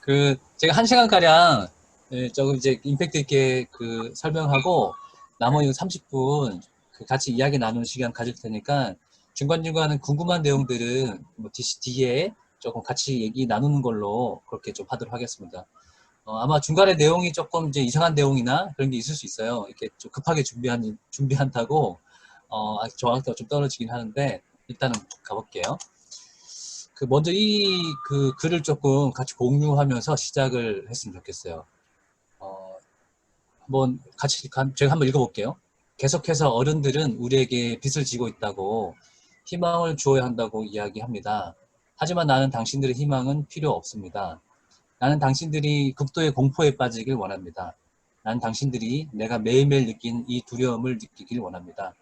제가 1시간가량 조금 이제 임팩트 있게 설명하고 나머지 30분 같이 이야기 나누는 시간 가질 테니까 중간중간 궁금한 내용들은 뭐 뒤에 조금 같이 얘기 나누는 걸로 그렇게 좀 하도록 하겠습니다. 아마 중간에 내용이 조금 이제 이상한 내용이나 그런 게 있을 수 있어요. 이렇게 좀 급하게 준비한다고, 아직 정확도가 좀 떨어지긴 하는데, 일단은 가볼게요. 먼저 글을 조금 같이 공유하면서 시작을 했으면 좋겠어요. 제가 한번 읽어볼게요. 계속해서 어른들은 우리에게 빚을 지고 있다고 희망을 주어야 한다고 이야기합니다. 하지만 나는 당신들의 희망은 필요 없습니다. 나는 당신들이 극도의 공포에 빠지길 원합니다. 나는 당신들이 내가 매일매일 느낀 이 두려움을 느끼길 원합니다.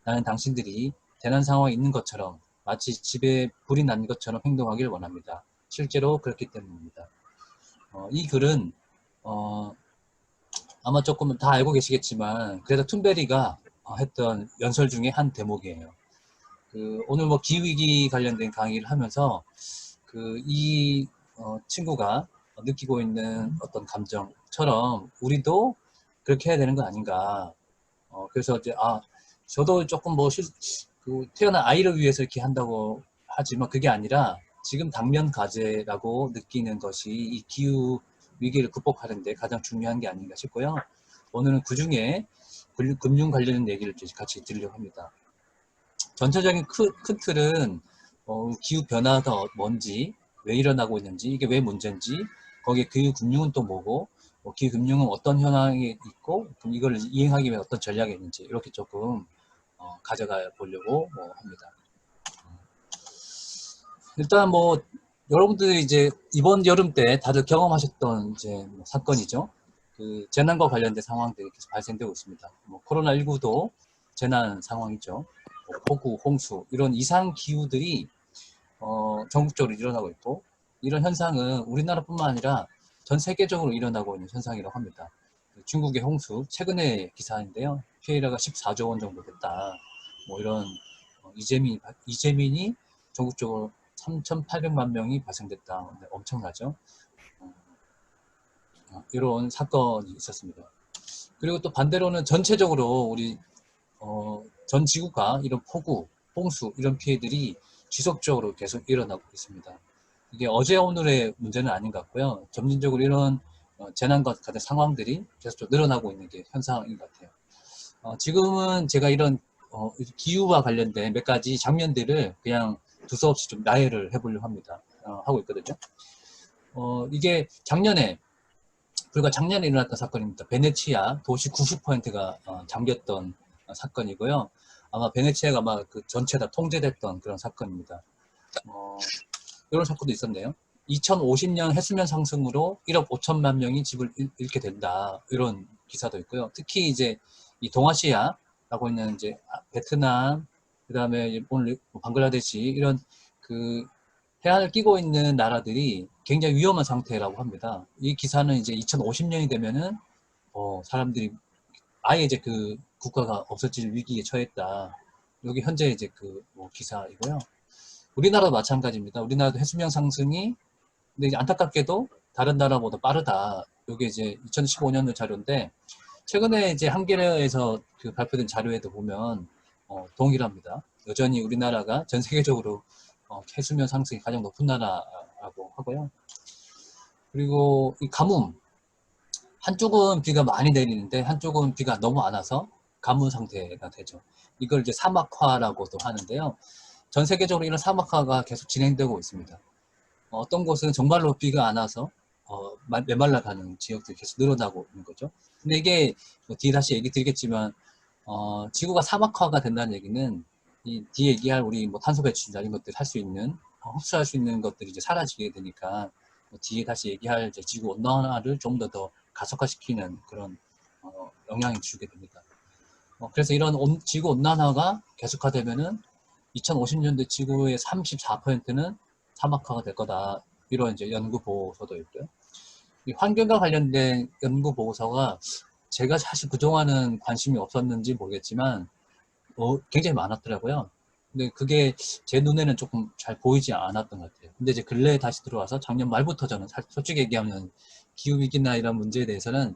나는 당신들이 재난 상황에 있는 것처럼 마치 집에 불이 난 것처럼 행동하길 원합니다. 실제로 그렇기 때문입니다. 이 글은 아마 조금 다 알고 계시겠지만 그래도 툰베리가 했던 연설 중에 한 대목이에요. 오늘 뭐 기후위기 관련된 강의를 하면서 이 친구가 느끼고 있는 어떤 감정처럼 우리도 그렇게 해야 되는 거 아닌가. 그래서 이제 저도 조금 뭐 태어난 아이를 위해서 이렇게 한다고 하지만 그게 아니라 지금 당면 과제라고 느끼는 것이 이 기후 위기를 극복하는데 가장 중요한 게 아닌가 싶고요. 오늘은 그 중에 금융 관련 얘기를 같이 드리려고 합니다. 전체적인 큰 틀은 기후 변화가 뭔지, 왜 일어나고 있는지, 이게 왜 문제인지, 거기에 기후 금융은 또 뭐고, 기후 금융은 어떤 현황이 있고, 그럼 이걸 이행하기 위해 어떤 전략이 있는지 이렇게 조금 가져가 보려고 합니다. 일단 뭐 여러분들이 이제 이번 여름 때 다들 경험하셨던 이제 사건이죠. 재난과 관련된 상황들이 계속 발생되고 있습니다. 코로나19도 재난 상황이죠. 폭우, 홍수 이런 이상 기후들이 전국적으로 일어나고 있고 이런 현상은 우리나라뿐만 아니라 전 세계적으로 일어나고 있는 현상이라고 합니다. 중국의 홍수 최근의 기사인데요. 피해자가 14조 원 정도 됐다. 뭐 이런 이재민이 전국적으로 3,800만 명이 발생됐다. 엄청나죠. 이런 사건이 있었습니다. 그리고 또 반대로는 전체적으로 우리 전 지구가 이런 폭우, 홍수 이런 피해들이 지속적으로 계속 일어나고 있습니다. 이게 어제 오늘의 문제는 아닌 것 같고요. 점진적으로 이런 재난과 같은 상황들이 계속 늘어나고 있는 게 현상인 것 같아요. 지금은 제가 이런 기후와 관련된 몇 가지 장면들을 그냥 두서없이 좀 나열을 해보려고 합니다. 하고 있거든요. 이게 불과 작년에 일어났던 사건입니다. 베네치아 도시 90%가 잠겼던 사건이고요. 아마 베네치아가 아마 전체 다 통제됐던 그런 사건입니다. 이런 사건도 있었네요. 2050년 해수면 상승으로 1억 5천만 명이 집을 잃게 된다. 이런 기사도 있고요. 특히 이제 이 동아시아라고 있는 이제 베트남, 그 다음에 오늘 방글라데시 이런 해안을 끼고 있는 나라들이 굉장히 위험한 상태라고 합니다. 이 기사는 이제 2050년이 되면은 사람들이 아예 이제 국가가 없어질 위기에 처했다. 여기 현재 이제 기사이고요. 우리나라도 마찬가지입니다. 우리나라도 해수면 상승이 근데 이제 안타깝게도 다른 나라보다 빠르다. 이게 이제 2015년도 자료인데 최근에 이제 한겨레에서 발표된 자료에도 보면 동일합니다. 여전히 우리나라가 전 세계적으로 해수면 상승이 가장 높은 나라라고 하고요. 그리고 이 가뭄, 한쪽은 비가 많이 내리는데 한쪽은 비가 너무 안 와서 가뭄 상태가 되죠. 이걸 이제 사막화라고도 하는데요. 전 세계적으로 이런 사막화가 계속 진행되고 있습니다. 어떤 곳은 정말로 비가 안 와서 메말라가는 지역들이 계속 늘어나고 있는 거죠. 근데 이게 뒤에 다시 얘기 드리겠지만 지구가 사막화가 된다는 얘기는 이 뒤에 얘기할 우리 탄소 배출이나 이런 것들 할 수 있는 흡수할 수 있는 것들이 이제 사라지게 되니까 뒤에 다시 얘기할 이제 지구 온난화를 좀 더 가속화시키는 그런 영향을 주게 됩니다. 그래서 이런 지구 온난화가 계속화되면은 2050년대 지구의 34%는 사막화가 될 거다. 이런 이제 연구 보고서도 있고요. 이 환경과 관련된 연구 보고서가 제가 사실 그동안은 관심이 없었는지 모르겠지만 굉장히 많았더라고요. 근데 그게 제 눈에는 조금 잘 보이지 않았던 것 같아요. 근데 이제 근래에 다시 들어와서 작년 말부터 저는 솔직히 얘기하면 기후위기나 이런 문제에 대해서는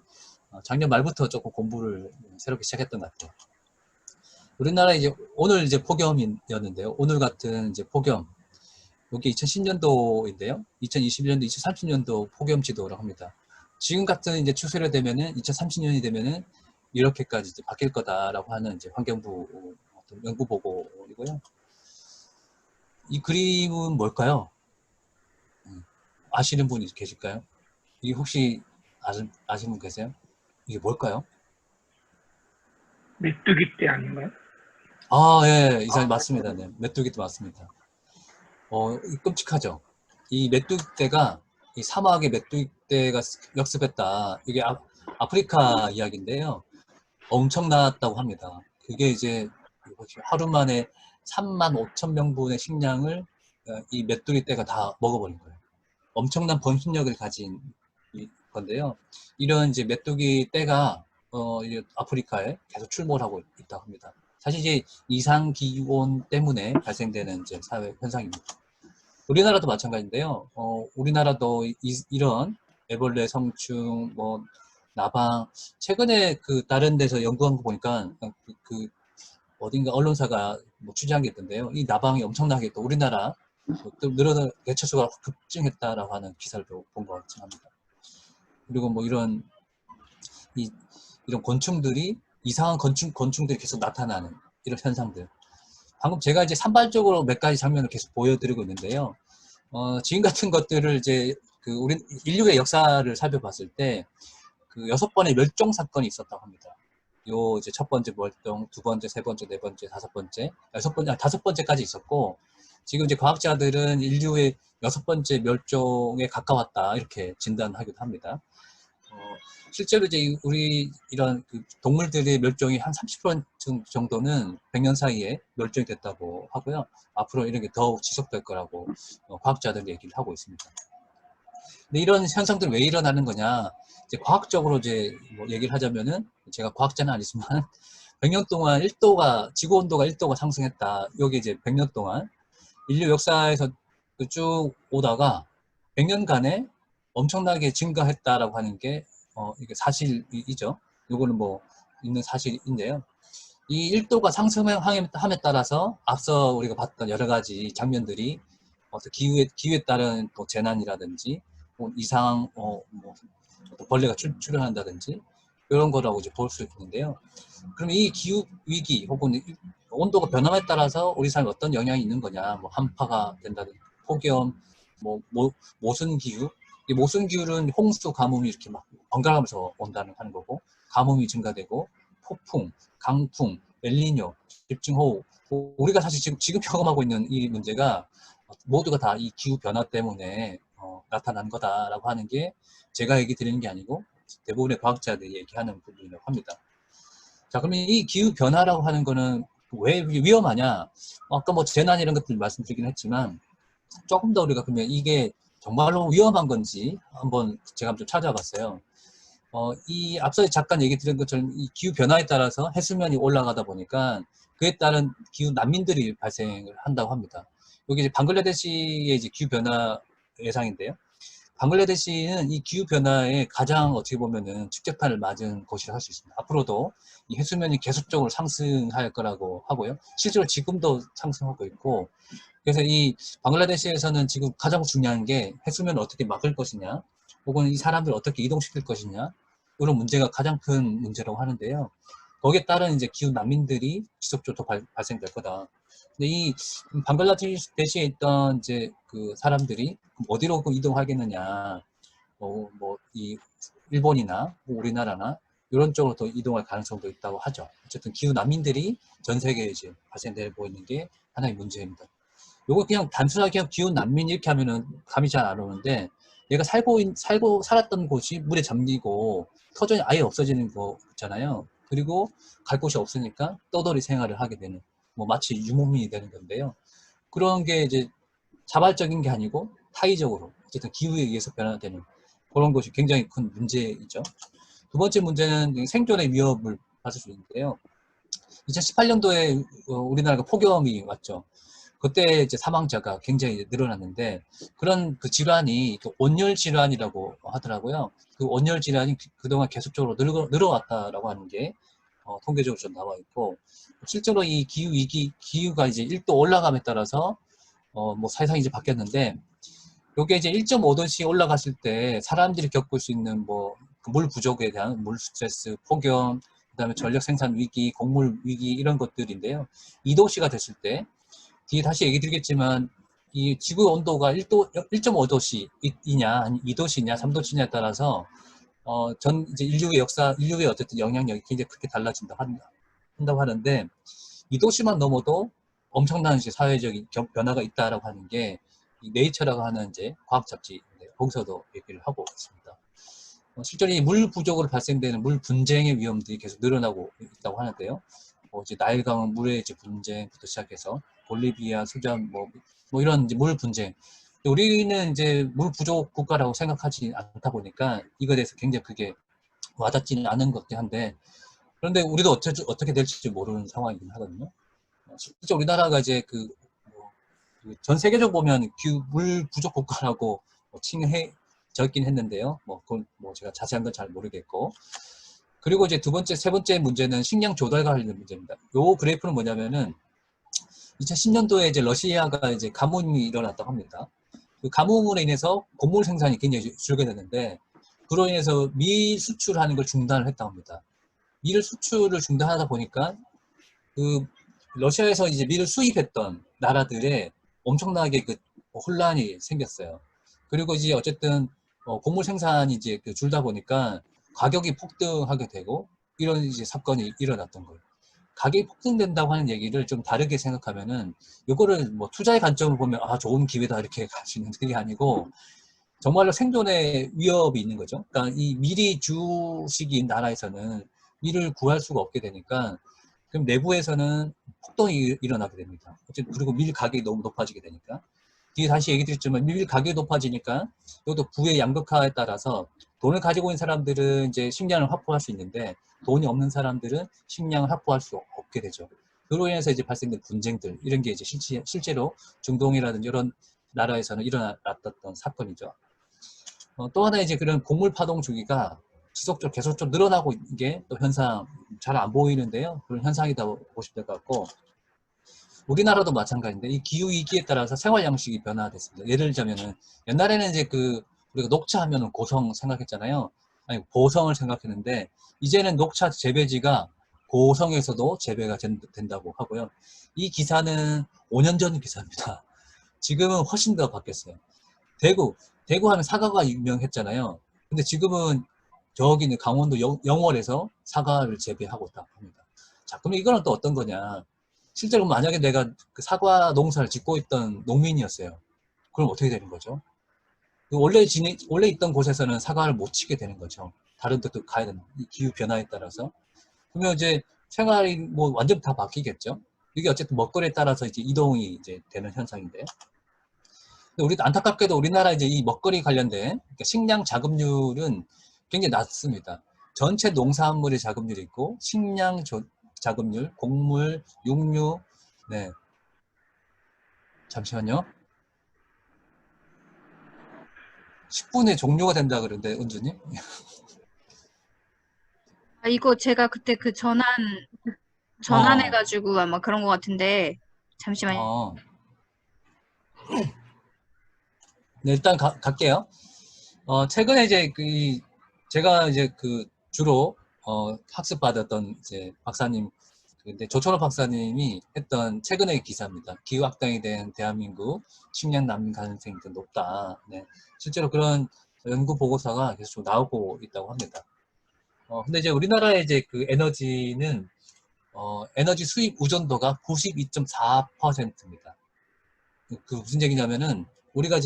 작년 말부터 조금 공부를 새롭게 시작했던 것 같아요. 우리나라 이제 오늘 이제 폭염이었는데요. 오늘 같은 이제 폭염, 여기 2010년도인데요. 2021년도, 2030년도 폭염 지도라고 합니다. 지금 같은 이제 추세로 되면은 2030년이 되면은 이렇게까지 이제 바뀔 거다라고 하는 이제 환경부 어떤 연구 보고이고요. 이 그림은 뭘까요? 아시는 분이 계실까요? 이게 혹시 아시는 분 계세요? 이게 뭘까요? 메뚜기 떼 아닌가요? 아, 예, 이사님 맞습니다. 네, 메뚜기도 맞습니다. 끔찍하죠. 이 메뚜기떼가 이 사막의 메뚜기떼가 역습했다. 이게 아프리카 이야기인데요. 엄청났다고 합니다. 그게 이제 하루 만에 3만 5천 명분의 식량을 이 메뚜기떼가 다 먹어버린 거예요. 엄청난 번식력을 가진 건데요. 이런 이제 메뚜기 떼가 이제 아프리카에 계속 출몰 하고 있다고 합니다. 사실 이제 이상 기온 때문에 발생되는 이제 사회 현상입니다. 우리나라도 마찬가지인데요. 우리나라도 이런 애벌레, 성충, 뭐 나방 최근에 그 다른 데서 연구한 거 보니까 어딘가 언론사가 뭐 취재한 게 있던데요. 이 나방이 엄청나게 또 우리나라 또 늘어나 개체수가 급증했다라고 하는 기사를 본 것 같습니다. 그리고 뭐 이런 곤충들이 이상한 건충들이 계속 나타나는 이런 현상들. 방금 제가 이제 산발적으로 몇 가지 장면을 계속 보여드리고 있는데요. 지금 같은 것들을 이제 우리 인류의 역사를 살펴봤을 때 그 6번의 멸종 사건이 있었다고 합니다. 요 이제 첫 번째 멸종, 두 번째, 세 번째, 네 번째, 다섯 번째, 다섯 번째까지 있었고 지금 이제 과학자들은 인류의 6번째 멸종에 가까웠다 이렇게 진단하기도 합니다. 실제로 이제 우리 이런 동물들의 멸종이 한 30% 정도는 100년 사이에 멸종이 됐다고 하고요. 앞으로 이런 게 더욱 지속될 거라고 과학자들이 얘기를 하고 있습니다. 근데 이런 현상들이 왜 일어나는 거냐? 이제 과학적으로 이제 뭐 얘기를 하자면은 제가 과학자는 아니지만 100년 동안 지구 온도가 1도가 상승했다. 여기 이제 100년 동안 인류 역사에서 쭉 오다가 100년간에 엄청나게 증가했다라고 하는 게 이게 사실이죠. 요거는 뭐 있는 사실인데요. 이 1도가 상승함에 따라서 앞서 우리가 봤던 여러 가지 장면들이 어떤 기후에 따른 또 재난이라든지 이상 뭐 벌레가 출현한다든지 이런 거라고 이제 볼 수 있는데요. 그럼 이 기후 위기 혹은 온도가 변함에 따라서 우리 삶에 어떤 영향이 있는 거냐? 뭐 한파가 된다든지 폭염, 모순 기후. 이 모순 기후는 홍수, 가뭄이 이렇게 막 번갈아가면서 온다는 하는 거고, 가뭄이 증가되고 폭풍, 강풍, 엘니뇨, 집중호우. 우리가 사실 지금 경험하고 있는 이 문제가 모두가 다 이 기후 변화 때문에 나타난 거다라고 하는 게 제가 얘기 드리는 게 아니고 대부분의 과학자들이 얘기하는 부분이라고 합니다. 자, 그러면 이 기후 변화라고 하는 거는 왜 위험하냐? 아까 뭐 재난 이런 것들 말씀드리긴 했지만 조금 더 우리가 그러면 이게 정말로 위험한 건지 한번 제가 좀 찾아봤어요. 이 앞서 잠깐 얘기 드린 것처럼 이 기후 변화에 따라서 해수면이 올라가다 보니까 그에 따른 기후 난민들이 발생을 한다고 합니다. 여기 이제 방글라데시의 이제 기후 변화 예상인데요. 방글라데시는 이 기후 변화에 가장 어떻게 보면은 직격탄을 맞은 곳이라 할 수 있습니다. 앞으로도 이 해수면이 계속적으로 상승할 거라고 하고요. 실제로 지금도 상승하고 있고, 그래서 이 방글라데시에서는 지금 가장 중요한 게 해수면을 어떻게 막을 것이냐, 혹은 이 사람들을 어떻게 이동시킬 것이냐, 이런 문제가 가장 큰 문제라고 하는데요. 거기에 따른 이제 기후 난민들이 지속적으로 발생될 거다. 근데 이 방글라데시에 있던 이제 그 사람들이 어디로 이동하겠느냐, 이 일본이나 우리나라나 이런 쪽으로 더 이동할 가능성도 있다고 하죠. 어쨌든 기후 난민들이 전 세계에 이제 발생되고 있는 게 하나의 문제입니다. 요거 그냥 단순하게 기후 난민 이렇게 하면은 감이 잘 안 오는데 얘가 살았던 곳이 물에 잠기고 터전이 아예 없어지는 거 있잖아요. 그리고 갈 곳이 없으니까 떠돌이 생활을 하게 되는 뭐 마치 유목민이 되는 건데요. 그런 게 이제 자발적인 게 아니고 타의적으로 어쨌든 기후에 의해서 변화되는 그런 것이 굉장히 큰 문제이죠. 두 번째 문제는 생존의 위협을 받을 수 있는데요. 2018년도에 우리나라가 폭염이 왔죠. 그때 이제 사망자가 굉장히 늘어났는데 그런 그 질환이 또 온열 질환이라고 하더라고요. 그 온열 질환이 그동안 계속적으로 늘어왔다라고 하는 게 통계적으로 좀 나와 있고 실제로 이 기후 위기 기후가 이제 1도 올라감에 따라서 뭐 사회상이 이제 바뀌었는데 요게 이제 1.5도씩 올라갔을 때 사람들이 겪을 수 있는 뭐 물 부족에 대한 물 스트레스, 폭염, 그다음에 전력 생산 위기, 곡물 위기 이런 것들인데요. 2도씨가 됐을 때 뒤에 다시 얘기 드리겠지만 이 지구 온도가 1도 1.5도씨이냐 아니 2도씨냐 3도씨냐에 따라서 전 이제 인류의 역사 인류의 어쨌든 영향력이 굉장히 크게 한다고 하는데 2도씨만 넘어도 엄청난 이제 사회적인 변화가 있다라고 하는 게 이 네이처라고 하는 이제 과학 잡지 거기서도 얘기를 하고 있습니다. 실제로 이 물 부족으로 발생되는 물 분쟁의 위험들이 계속 늘어나고 있다고 하는데요. 이제 나일 강은 물의 이제 분쟁부터 시작해서 볼리비아, 수잔 뭐 이런 이제 물 분쟁. 우리는 이제 물 부족 국가라고 생각하지 않다 보니까 이거에 대해서 굉장히 그게 와닿지는 않은 것 같긴 한데 그런데 우리도 어떻게 될지 모르는 상황이긴 하거든요. 실제 우리나라가 이제 전 세계적으로 보면 물 부족 국가라고 칭해졌긴 했는데요. 그건 제가 자세한 건 잘 모르겠고. 그리고 이제 세 번째 문제는 식량 조달과 관련된 문제입니다. 요 그래프는 뭐냐면은 2010년도에 이제 러시아가 이제 가뭄이 일어났다고 합니다. 그 가뭄으로 인해서 곡물 생산이 굉장히 줄게 됐는데 그로 인해서 밀 수출하는 걸 중단을 했다고 합니다. 밀 수출을 중단하다 보니까 그 러시아에서 이제 밀을 수입했던 나라들의 엄청나게 그 혼란이 생겼어요. 그리고 이제 어쨌든 곡물 생산이 이제 줄다 보니까 가격이 폭등하게 되고 이런 이제 사건이 일어났던 거예요. 가격이 폭등된다고 하는 얘기를 좀 다르게 생각하면은 이거를 뭐 투자의 관점을 보면 아 좋은 기회다 이렇게 갈 수 있는 게 아니고 정말로 생존의 위협이 있는 거죠. 그러니까 이 밀이 주식인 나라에서는 밀을 구할 수가 없게 되니까 그럼 내부에서는 폭동이 일어나게 됩니다. 어쨌든 그리고 밀 가격이 너무 높아지게 되니까 뒤에 다시 얘기 드렸지만 밀 가격이 높아지니까 이것도 부의 양극화에 따라서 돈을 가지고 있는 사람들은 이제 식량을 확보할 수 있는데 돈이 없는 사람들은 식량을 확보할 수 없게 되죠. 그로 인해서 이제 발생된 분쟁들 이런 게 이제 실제로 중동이라든지 이런 나라에서는 일어났던 사건이죠. 또 하나 이제 그런 곡물 파동 주기가 지속적으로 계속 좀 늘어나고 있는 게 또 현상 잘 안 보이는데요. 그런 현상이다 보시면 될 것 같고 우리나라도 마찬가지인데 이 기후 위기에 따라서 생활 양식이 변화됐습니다. 예를 들자면은 옛날에는 이제 우리가 녹차 하면은 고성 생각했잖아요. 아니 고성을 생각했는데 이제는 녹차 재배지가 고성에서도 재배가 된다고 하고요. 이 기사는 5년 전 기사입니다. 지금은 훨씬 더 바뀌었어요. 대구 하면 사과가 유명했잖아요. 근데 지금은 저기는 강원도 영월에서 사과를 재배하고 있다고 합니다. 자, 그럼 이거는 또 어떤 거냐? 실제로 만약에 내가 그 사과 농사를 짓고 있던 농민이었어요. 그럼 어떻게 되는 거죠? 원래 있던 곳에서는 사과를 못 치게 되는 거죠. 다른 데도 가야 되는, 이 기후 변화에 따라서. 그러면 이제 생활이 뭐 완전 다 바뀌겠죠? 이게 어쨌든 먹거리에 따라서 이제 이동이 이제 되는 현상인데. 우리 안타깝게도 우리나라 이제 이 먹거리 관련된 그러니까 식량 자급률은 굉장히 낮습니다. 전체 농산물의 자급률이 있고 식량 자급률, 곡물, 육류, 네 잠시만요. 10분에 종료가 된다 그러는데 은주님? 아, 이거 제가 그때 어, 전환해가지고 아마 그런 것 같은데, 잠시만요. 어, 네, 일단 갈게요. 최근에 이제 제가 이제 주로 학습받았던 이제 박사님 근데 조철호 박사님이 했던 최근의 기사입니다. 기후 악당이 된 대한민국 식량 난민 가능성이 더 높다. 네. 실제로 그런 연구 보고서가 계속 좀 나오고 있다고 합니다. 근데 이제 우리나라의 이제 에너지는 에너지 수입 의존도가 92.4%입니다. 무슨 얘기냐면은 우리가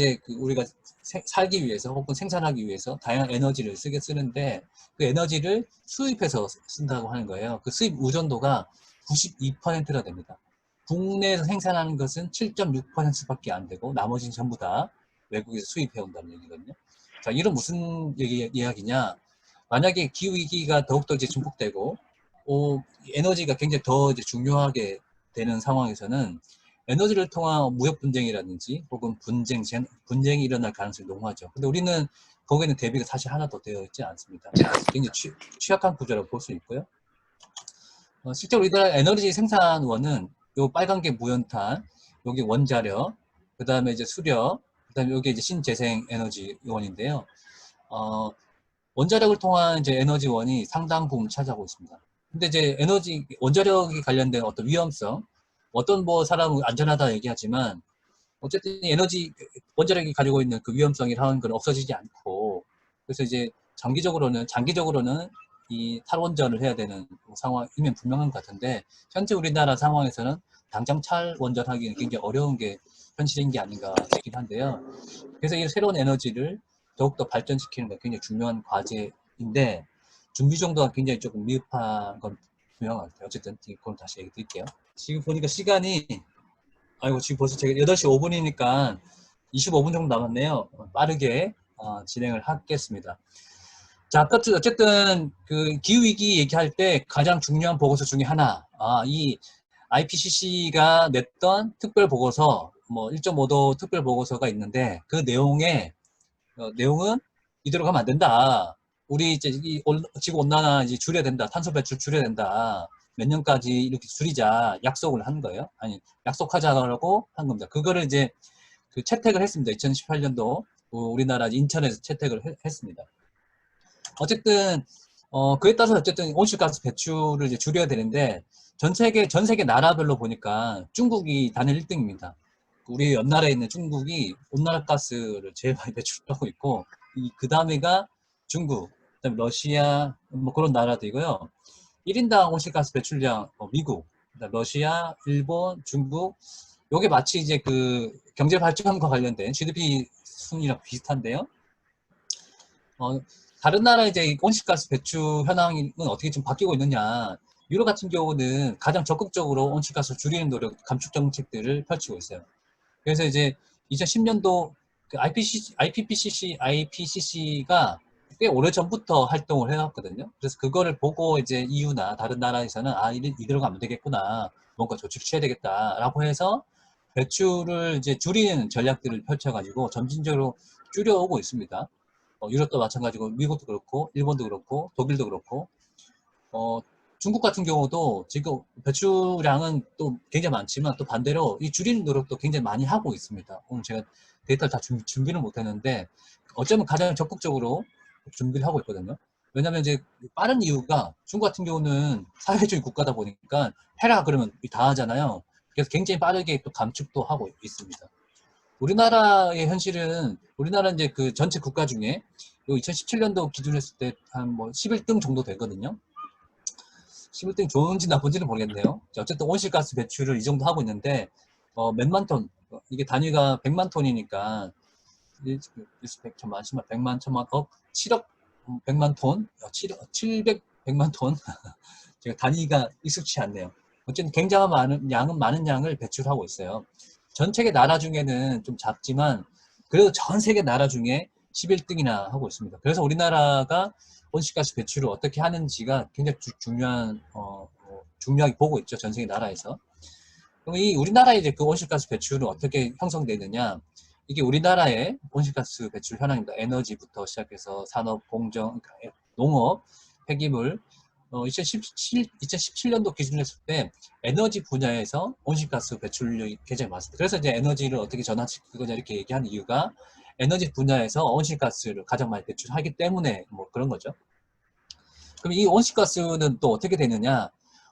살기 위해서 혹은 생산하기 위해서 다양한 에너지를 쓰는데 그 에너지를 수입해서 쓴다고 하는 거예요. 그 수입 의존도가 92%나 됩니다. 국내에서 생산하는 것은 7.6%밖에 안 되고 나머지는 전부 다 외국에서 수입해 온다는 얘기거든요. 자, 이런 무슨 이야기냐? 만약에 기후 위기가 더욱더 이제 증폭되고 에너지가 굉장히 더 이제 중요하게 되는 상황에서는 에너지를 통한 무역 분쟁이라든지 혹은 분쟁이 일어날 가능성이 농후하죠. 근데 우리는 거기에는 대비가 사실 하나도 되어 있지 않습니다. 굉장히 취약한 구조라고 볼 수 있고요. 실제로 우리나라 에너지 생산원은 요 빨간 게 무연탄, 여기 원자력, 그 다음에 이제 수력, 그 다음에 여기 이제 신재생 에너지원인데요. 원자력을 통한 이제 에너지원이 상당 부분 차지하고 있습니다. 근데 이제 원자력이 관련된 어떤 위험성, 어떤 뭐 사람은 안전하다 얘기하지만, 어쨌든 원자력이 가지고 있는 그 위험성이라는 건 없어지지 않고, 그래서 이제 장기적으로는 이 탈원전을 해야 되는 상황이면 분명한 것 같은데, 현재 우리나라 상황에서는 당장 탈원전하기는 굉장히 어려운 게 현실인 게 아닌가 싶긴 한데요. 그래서 이 새로운 에너지를 더욱더 발전시키는 게 굉장히 중요한 과제인데, 준비 정도가 굉장히 조금 미흡한 건 분명한 것 같아요. 어쨌든 그건 다시 얘기 드릴게요. 지금 보니까 시간이, 아이고, 지금 벌써 제가 8시 5분이니까 25분 정도 남았네요. 빠르게 진행을 하겠습니다. 자, 어쨌든 그 기후위기 얘기할 때 가장 중요한 보고서 중에 하나, 이 IPCC가 냈던 특별 보고서, 뭐 1.5도 특별 보고서가 있는데, 그 내용은 이대로 가면 안 된다. 우리 이제 지구 온난화 이제 줄여야 된다. 탄소 배출 줄여야 된다. 몇 년까지 이렇게 줄이자 약속을 한 거예요. 아니, 약속하자고 한 겁니다. 그거를 이제 그 채택을 했습니다. 2018년도 우리나라 인천에서 채택을 했습니다. 어쨌든 그에 따라서 어쨌든 온실가스 배출을 이제 줄여야 되는데 전 세계 나라별로 보니까 중국이 단일 1등입니다. 우리 옆나라에 있는 중국이 온난가스를 제일 많이 배출하고 있고 그 다음에가 중국, 그다음에 러시아 뭐 그런 나라들이고요. 1인당 온실가스 배출량 미국, 그다음에 러시아, 일본, 중국 요게 마치 이제 그 경제 발전과 관련된 GDP 순위랑 비슷한데요. 다른 나라의 이제 온실가스 배출 현황은 어떻게 좀 바뀌고 있느냐. 유럽 같은 경우는 가장 적극적으로 온실가스를 줄이는 노력, 감축 정책들을 펼치고 있어요. 그래서 이제 2010년도 그 IPCC가 꽤 오래전부터 활동을 해왔거든요. 그래서 그거를 보고 이제 EU나 다른 나라에서는 이대로 가면 되겠구나. 뭔가 조치를 취해야 되겠다라고 해서 배출을 이제 줄이는 전략들을 펼쳐가지고 점진적으로 줄여오고 있습니다. 유럽도 마찬가지고 미국도 그렇고 일본도 그렇고 독일도 그렇고 중국 같은 경우도 지금 배출량은 또 굉장히 많지만 또 반대로 이 줄이는 노력도 굉장히 많이 하고 있습니다. 오늘 제가 데이터를 다 준비를 못했는데 어쩌면 가장 적극적으로 준비를 하고 있거든요. 왜냐하면 이제 빠른 이유가 중국 같은 경우는 사회주의 국가다 보니까 해라 그러면 다 하잖아요. 그래서 굉장히 빠르게 또 감축도 하고 있습니다. 우리나라의 현실은 우리나라 이제 그 전체 국가 중에 2017년도 기준 했을 때 한 뭐 11등 정도 되거든요. 11등 좋은지 나쁜지는 모르겠네요. 어쨌든 온실가스 배출을 이 정도 하고 있는데 몇만 톤, 이게 단위가 100만 톤이니까 100천만, 10만, 100만, 1000만, 7억 100만 톤, 100만 톤. 제가 단위가 익숙치 않네요. 어쨌든 굉장히 많은 양을 배출하고 있어요. 전 세계 나라 중에는 좀 작지만 그래도 전 세계 나라 중에 11등이나 하고 있습니다. 그래서 우리나라가 온실가스 배출을 어떻게 하는지가 굉장히 중요하게 보고 있죠. 전 세계 나라에서. 그럼 이 우리나라의 이제 그 온실가스 배출은 어떻게 형성되느냐? 이게 우리나라의 온실가스 배출 현황입니다. 에너지부터 시작해서 산업, 공정, 농업, 폐기물. 2017년도 기준으로 했을 때 에너지 분야에서 온실가스 배출량이 굉장히 많습니다. 그래서 이제 에너지를 어떻게 전환시키거냐 이렇게 얘기하는 이유가 에너지 분야에서 온실가스를 가장 많이 배출하기 때문에 뭐 그런 거죠. 그럼 이 온실가스는 또 어떻게 되느냐?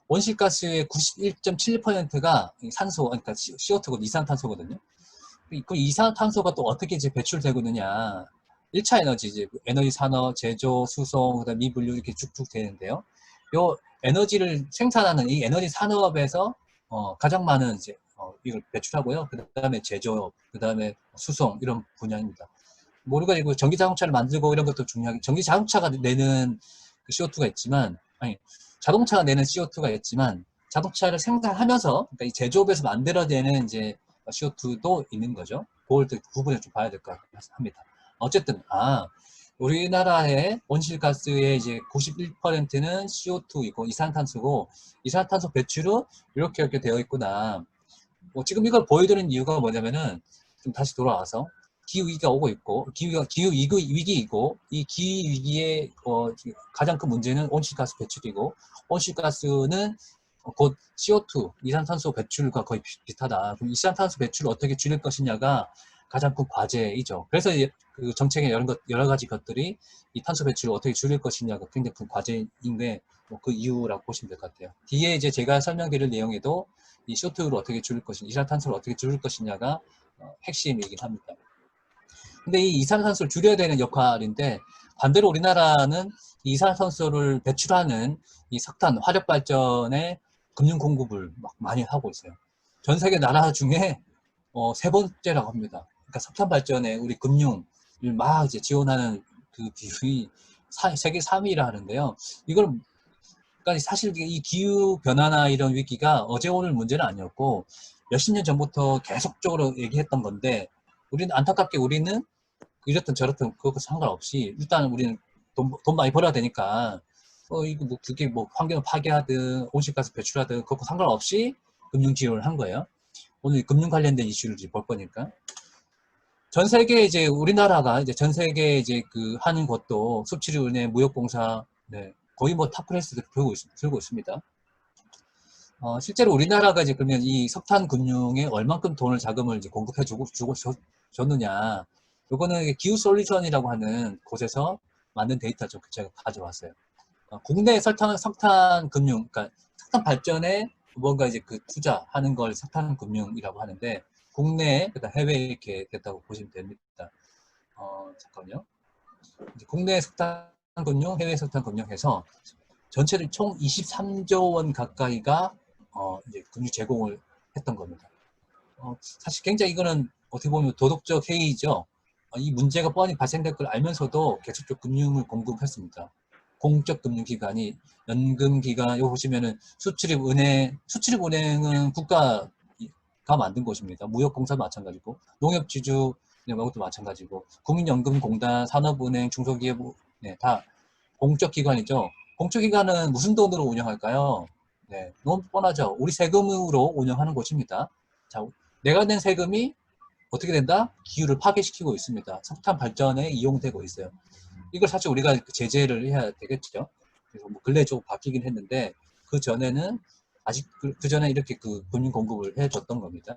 온실가스의 91.7%가 산소, 그러니까 CO2고 이산탄소거든요. 그 이산탄소가 또 어떻게 이제 배출되고 있느냐? 1차 에너지, 이제 에너지 산업, 제조, 수송, 그다음 미분류 이렇게 쭉쭉 되는데요. 요 에너지를 생산하는 이 에너지 산업에서 가장 많은 이제 이걸 배출하고요. 그다음에 제조, 그다음에 수송 이런 분야입니다. 모르가 이거 전기 자동차를 만들고 이런 것도 중요하게 전기 자동차가 내는 그 CO2가 있지만 아니 자동차가 내는 CO2가 있지만 자동차를 생산하면서 그러니까 이 제조업에서 만들어내는 이제 CO2도 있는 거죠. 그걸 구분해 좀 봐야 될 것 합니다. 어쨌든 우리나라의 온실가스의 이제 91%는 CO2이고 이산탄소고 이산탄소 배출은 이렇게 되어 있구나. 지금 이걸 보여드리는 이유가 뭐냐면은 좀 다시 돌아와서 기후 위기가 오고 있고 기후 위기이고 이 기후 위기의 가장 큰 문제는 온실가스 배출이고 온실가스는 곧 CO2 이산탄소 배출과 거의 비슷하다. 그럼 이산탄소 배출을 어떻게 줄일 것이냐가 가장 큰 과제이죠. 그래서 그 정책의 여러 가지 것들이 이 탄소 배출을 어떻게 줄일 것이냐가 굉장히 큰 과제인데 그 이유라고 보시면 될 것 같아요. 뒤에 이제 제가 설명드릴 내용에도 이 CO2를 어떻게 줄일 것이냐, 이산탄소를 어떻게 줄일 것이냐가 핵심이긴 합니다. 근데 이 이산탄소를 줄여야 되는 역할인데 반대로 우리나라는 이 이산탄소를 배출하는 이 석탄 화력 발전에 금융 공급을 막 많이 하고 있어요. 전 세계 나라 중에 세 번째라고 합니다. 그러니까 석탄 발전에 우리 금융을 막 이제 지원하는 그 비율이 세계 3위라 하는데요. 이걸 그러니까 사실 이 기후 변화나 이런 위기가 어제 오늘 문제는 아니었고 몇십 년 전부터 계속적으로 얘기했던 건데 안타깝게 우리는 이렇든 저렇든 그것과 상관없이 일단 우리는 돈 많이 벌어야 되니까 이거 뭐 그게 뭐 환경을 파괴하든 온실가스 배출하든 그것과 상관없이 금융 지원을 한 거예요. 오늘 금융 관련된 이슈를 이제 볼 거니까. 전 세계 이제 우리나라가 이제 전 세계 이제 그 하는 것도 수출은행, 무역공사, 네, 거의 뭐 탑클래스를 들고 있습니다. 실제로 우리나라가 이제 그러면 이 석탄 금융에 얼만큼 자금을 이제 공급해 줬느냐. 요거는 기후 솔루션이라고 하는 곳에서 만든 데이터죠. 제가 가져왔어요. 국내 석탄 금융, 그러니까 석탄 발전에 뭔가 이제 그 투자하는 걸 석탄 금융이라고 하는데, 국내, 그다음 해외에 이렇게 됐다고 보시면 됩니다. 잠깐만요. 이제 국내 석탄 금융, 해외 석탄 금융 해서 전체를 총 23조 원 가까이가 이제 금융 제공을 했던 겁니다. 사실 굉장히 이거는 어떻게 보면 도덕적 해이죠. 이 문제가 뻔히 발생될 걸 알면서도 계속적으로 금융을 공급했습니다. 공적 금융기관이 연금기관, 여기 보시면은 수출입은행은 국가가 만든 곳입니다. 무역공사도 마찬가지고, 농협지주 이것도 마찬가지고, 국민연금공단, 산업은행, 중소기업, 네, 다 공적 기관이죠. 공적 기관은 무슨 돈으로 운영할까요? 네, 너무 뻔하죠. 우리 세금으로 운영하는 곳입니다. 자, 내가 낸 세금이 어떻게 된다? 기후를 파괴시키고 있습니다. 석탄 발전에 이용되고 있어요. 이걸 사실 우리가 제재를 해야 되겠죠. 그래서 뭐 근래 좀 바뀌긴 했는데 그 전에는 아직 그 전에 이렇게 그 금융 공급을 해줬던 겁니다.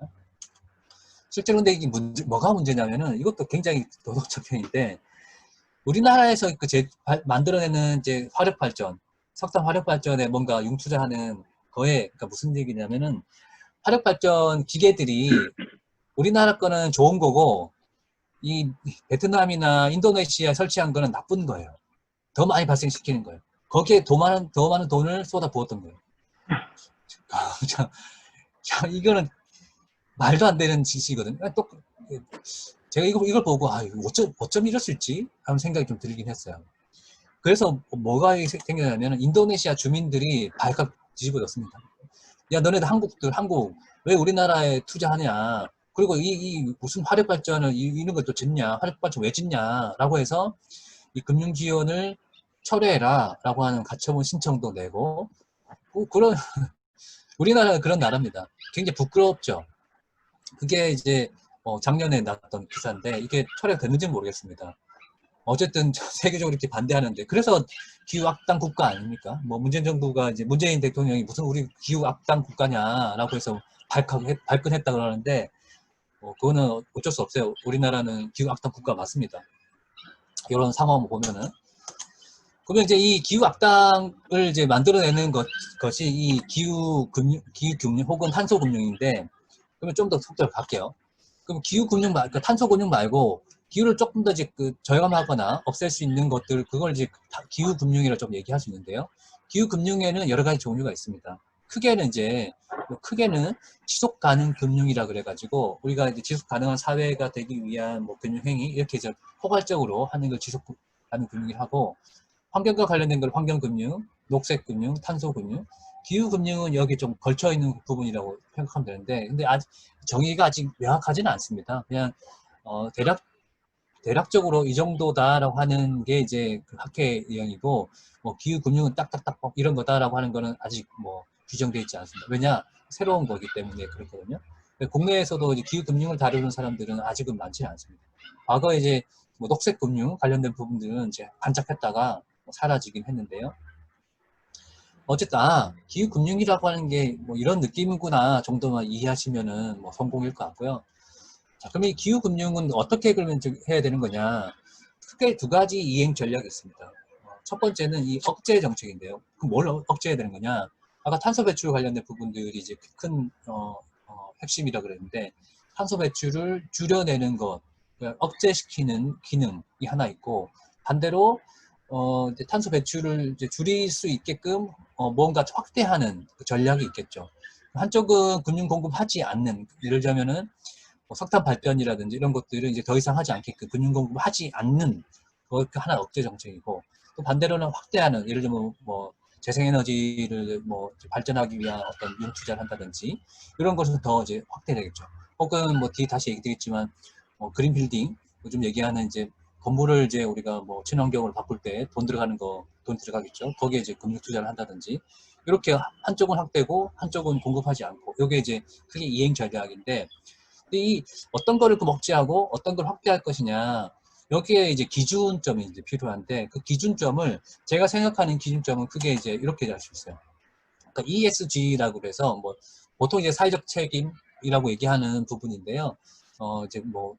실제로 근데 이게 뭐가 문제냐면은 이것도 굉장히 도덕적 행위인데 우리나라에서 만들어내는 이제 화력 발전, 석탄 화력 발전에 뭔가 융투자하는 거에 그러니까 무슨 얘기냐면은 화력 발전 기계들이 우리나라 거는 좋은 거고 이 베트남이나 인도네시아에 설치한 거는 나쁜 거예요. 더 많이 발생시키는 거예요. 거기에 더 많은 돈을 쏟아 부었던 거예요. 참, 이거는 말도 안 되는 짓이거든요. 또 제가 이걸 보고 어쩜 이럴 수 있지? 하는 생각이 좀 들긴 했어요. 그래서 뭐가 생겨나냐면 인도네시아 주민들이 발칵 뒤집어졌습니다. 야, 너네들 한국 왜 우리나라에 투자하냐? 그리고 이 무슨 화력 발전을 이런 것도 짓냐? 화력 발전 왜 짓냐? 라고 해서 이 금융 지원을 철회해라 라고 하는 가처분 신청도 내고 그런 우리나라가 그런 나라입니다. 굉장히 부끄럽죠. 그게 이제 작년에 났던 기사인데 이게 철회가 됐는지는 모르겠습니다. 어쨌든 세계적으로 이렇게 반대하는데 그래서 기후 악당 국가 아닙니까? 뭐 문재인 정부가 이제 문재인 대통령이 무슨 우리 기후 악당 국가냐라고 해서 발끈했다 그러는데 그거는 어쩔 수 없어요. 우리나라는 기후 악당 국가 맞습니다. 이런 상황을 보면은 그러면 이제 이 기후 악당을 이제 만들어내는 것이 이 기후 금융 혹은 탄소 금융인데 그러면 좀 더 속도를 갈게요. 그럼 그러니까 탄소 금융 말고 기후를 조금 더 이제 저감하거나 없앨 수 있는 것들 그걸 이제 기후 금융이라고 좀 얘기할 수 있는데요. 기후 금융에는 여러 가지 종류가 있습니다. 크게는 지속 가능 금융이라 그래가지고 우리가 이제 지속 가능한 사회가 되기 위한 뭐 금융 행위 이렇게 이제 포괄적으로 하는 걸 지속 가능 금융이 하고 환경과 관련된 걸 환경금융, 녹색금융, 탄소금융, 기후금융은 여기 좀 걸쳐있는 부분이라고 생각하면 되는데 근데 정의가 아직 명확하지는 않습니다. 그냥 대략 대략적으로 이 정도다라고 하는 게 이제 그 학회 내용이고, 뭐 기후금융은 딱딱딱 이런 거다라고 하는 거는 아직 뭐 규정되어 있지 않습니다. 왜냐? 새로운 거기 때문에 그렇거든요. 국내에서도 이제 기후금융을 다루는 사람들은 아직은 많지는 않습니다. 과거에 이제 뭐 녹색금융 관련된 부분들은 이제 반짝했다가 뭐 사라지긴 했는데요. 어쨌든 기후금융이라고 하는 게 뭐 이런 느낌이구나 정도만 이해하시면은 뭐 성공일 것 같고요. 자, 그럼 이 기후금융은 어떻게 그러면 해야 되는 거냐? 크게 두 가지 이행 전략이 있습니다. 첫 번째는 이 억제 정책인데요. 그럼 뭘 억제해야 되는 거냐? 아까 탄소 배출 관련된 부분들이 이제 큰 핵심이라 그랬는데, 탄소 배출을 줄여내는 것, 그러니까 억제시키는 기능이 하나 있고, 반대로 이제 탄소 배출을 이제 줄일 수 있게끔 뭔가 확대하는 그 전략이 있겠죠. 한쪽은 금융 공급하지 않는, 예를 들자면은 뭐 석탄 발전이라든지 이런 것들을 이제 더 이상 하지 않게끔 금융 공급을 하지 않는 그 하나 억제 정책이고, 또 반대로는 확대하는, 예를 들면 뭐 재생에너지를 뭐 발전하기 위한 어떤 윤투자를 한다든지 이런 것은 더 이제 확대되겠죠. 혹은 뭐 뒤에 다시 얘기되겠지만 그린 빌딩, 요즘 얘기하는 이제 건물을 이제 우리가 뭐 친환경으로 바꿀 때 돈 들어가는 거, 돈 들어가겠죠. 거기에 이제 금융 투자를 한다든지 이렇게 한쪽은 확대고 한쪽은 공급하지 않고, 이게 이제 크게 이행 전략인데, 이 어떤 거를 그 억제하고 어떤 걸 확대할 것이냐, 여기에 이제 기준점이 이제 필요한데, 그 기준점을 제가 생각하는 기준점은 크게 이제 이렇게 알 수 있어요. 그러니까 ESG라고 그래서 뭐 보통 이제 사회적 책임이라고 얘기하는 부분인데요. 이제 뭐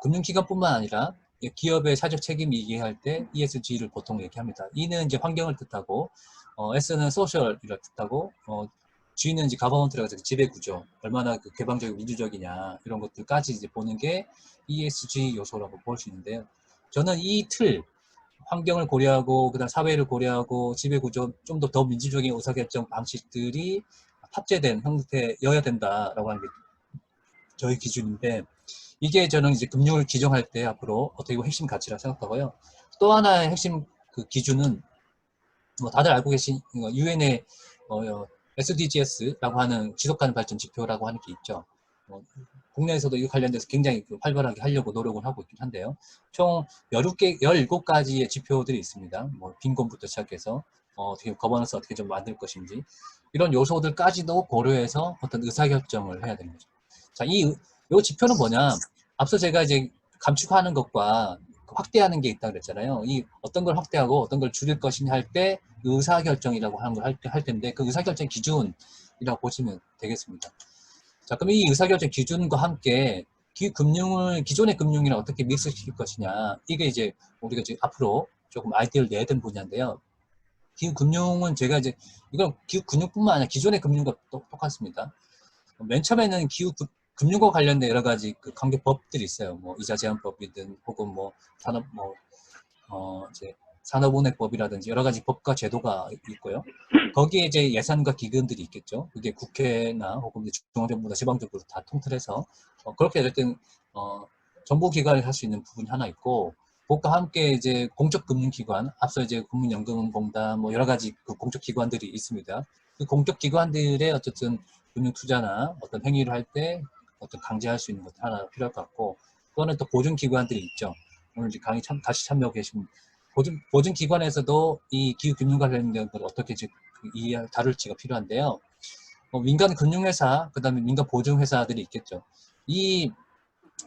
금융기관뿐만 아니라 기업의 사회적 책임 얘기할 때 ESG를 보통 얘기합니다. E는 이제 환경을 뜻하고, S는 소셜이라 뜻하고, G는 이제 가버넌트라고 해서 지배 구조, 얼마나 그 개방적이고 민주적이냐 이런 것들까지 이제 보는 게 ESG 요소라고 볼 수 있는데요. 저는 이 틀, 환경을 고려하고 그다음 사회를 고려하고 지배 구조, 좀 더 민주적인 의사결정 방식들이 탑재된 형태여야 된다라고 하는 게 저희 기준인데, 이게 저는 이제 금융을 기정할 때 앞으로 어떻게 보면 핵심 가치라 생각하고요. 또 하나의 핵심 그 기준은 뭐 다들 알고 계신 유엔의 SDGs라고 하는 지속가능 발전 지표라고 하는 게 있죠. 국내에서도 이 관련돼서 굉장히 활발하게 하려고 노력을 하고 있긴 한데요. 총 17가지의 지표들이 있습니다. 뭐 빈곤부터 시작해서 어떻게 거버넌스 어떻게 좀 만들 것인지, 이런 요소들까지도 고려해서 어떤 의사결정을 해야 되는 거죠. 자, 이 지표는 뭐냐? 앞서 제가 이제 감축하는 것과 확대하는 게 있다 그랬잖아요. 이 어떤 걸 확대하고 어떤 걸 줄일 것이냐 할 때 의사결정이라고 하는 걸 할 텐데, 그 의사결정 기준이라고 보시면 되겠습니다. 자, 그럼 이 의사결정 기준과 함께 기존의 금융이랑 어떻게 믹스시킬 것이냐, 이게 이제 우리가 이제 앞으로 조금 아이디어를 내야 되는 분야인데요. 기후금융은 제가 이제 이건 기후금융뿐만 아니라 기존의 금융과 똑같습니다. 맨 처음에는 금융과 관련된 여러 가지 그 관계법들이 있어요. 뭐 이자 제한법이든 혹은 뭐 산업 이제 산업은행법이라든지 여러 가지 법과 제도가 있고요. 거기에 이제 예산과 기금들이 있겠죠. 그게 국회나 혹은 중앙정부나 지방정부로 다 통틀해서 그렇게 어쨌든 정부기관이 할 수 있는 부분이 하나 있고, 그것과 함께 이제 공적금융기관, 앞서 이제 국민연금공단 뭐 여러 가지 그 공적기관들이 있습니다. 그 공적기관들의 어쨌든 금융투자나 어떤 행위를 할 때 어떤 강제할 수 있는 것들 하나 필요할 것 같고, 그거는 또 보증기관들이 있죠. 오늘 이제 강의 같이 참여하고 계신 보증기관에서도 이 기후금융 관련된 걸 어떻게 다룰지가 필요한데요. 민간 금융회사, 그 다음에 민간 보증회사들이 있겠죠. 이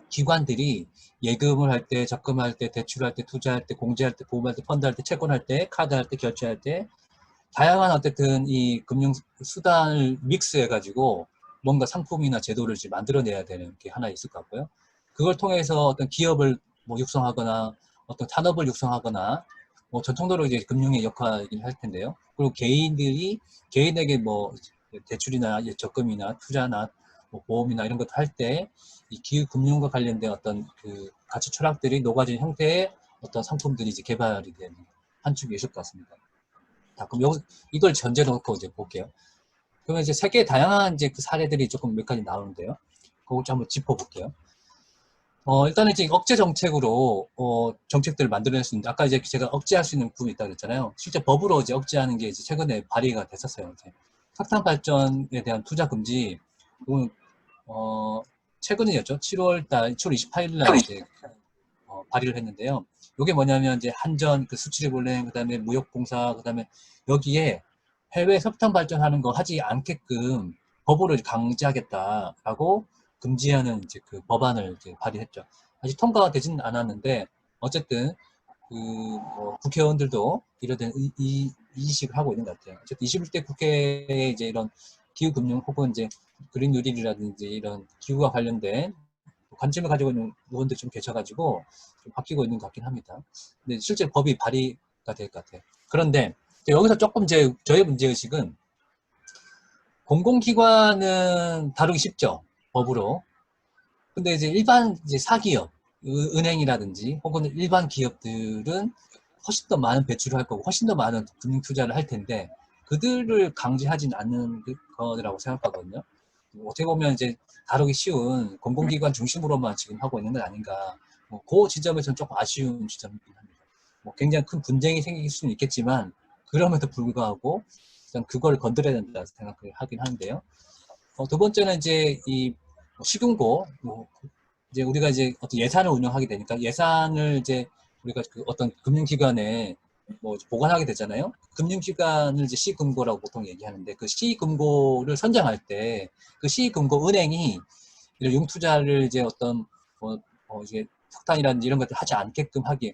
기관들이 예금을 할 때, 적금할 때, 대출할 때, 투자할 때, 공제할 때, 보험할 때, 펀드할 때, 채권할 때, 카드할 때, 결제할 때, 다양한 어쨌든 이 금융 수단을 믹스해가지고 뭔가 상품이나 제도를 만들어내야 되는 게 하나 있을 것 같고요. 그걸 통해서 어떤 기업을 뭐 육성하거나 어떤 산업을 육성하거나 뭐 전통적으로 이제 금융의 역할이긴 할 텐데요. 그리고 개인에게 뭐 대출이나 적금이나 투자나 뭐 보험이나 이런 것도 할 때 이 기후 금융과 관련된 어떤 그 가치 철학들이 녹아진 형태의 어떤 상품들이 이제 개발이 되는 한 축이 있을 것 같습니다. 자, 그럼 이걸 전제 놓고 이제 볼게요. 그러면 이제 세계 다양한 이제 그 사례들이 조금 몇 가지 나오는데요. 그걸 좀 한번 짚어볼게요. 일단은 이제 억제 정책으로 정책들을 만들어낼 수 있는데, 아까 이제 제가 억제할 수 있는 부분이 있다고 했잖아요. 실제 법으로 이제 억제하는 게 이제 최근에 발의가 됐었어요. 이제 석탄 발전에 대한 투자 금지, 최근이었죠. 7월 28일 날 이제 발의를 했는데요. 이게 뭐냐면 이제 한전, 그 수출입은행, 그다음에 무역공사, 그다음에 여기에 해외 석탄 발전하는 거 하지 않게끔 법으로 강제하겠다라고 금지하는 이제 그 법안을 이제 발의했죠. 아직 통과가 되지는 않았는데 어쨌든 뭐 국회의원들도 이런 이식을 하고 있는 것 같아요. 어쨌든 21대 국회에 이제 이런 기후금융 혹은 이제 그린 뉴딜이라든지 이런 기후와 관련된 관심을 가지고 있는 의원들이 좀 계셔가지고 좀 바뀌고 있는 것 같긴 합니다. 근데 실제 법이 발의가 될 것 같아요. 그런데 여기서 조금 이제 저의 문제의식은 공공기관은 다루기 쉽죠. 법으로. 근데 이제 일반 이제 사기업, 은행이라든지 혹은 일반 기업들은 훨씬 더 많은 배출을 할 거고 훨씬 더 많은 금융 투자를 할 텐데 그들을 강제하진 않는 거라고 생각하거든요. 어떻게 보면 이제 다루기 쉬운 공공기관 중심으로만 지금 하고 있는 건 아닌가. 그 지점에서는 조금 아쉬운 지점이긴 합니다. 굉장히 큰 분쟁이 생길 수는 있겠지만 그럼에도 불구하고 일단 그걸 건드려야 된다 생각을 하긴 하는데요. 두 번째는 이제 이 시금고, 이제 우리가 이제 어떤 예산을 운영하게 되니까 예산을 이제 우리가 그 어떤 금융기관에 뭐 보관하게 되잖아요. 금융기관을 이제 시금고라고 보통 얘기하는데 그 시금고를 선정할 때 그 시금고 은행이 이런 융투자를 이제 어떤 이제 석탄이라든지 이런 것들 하지 않게끔 하기,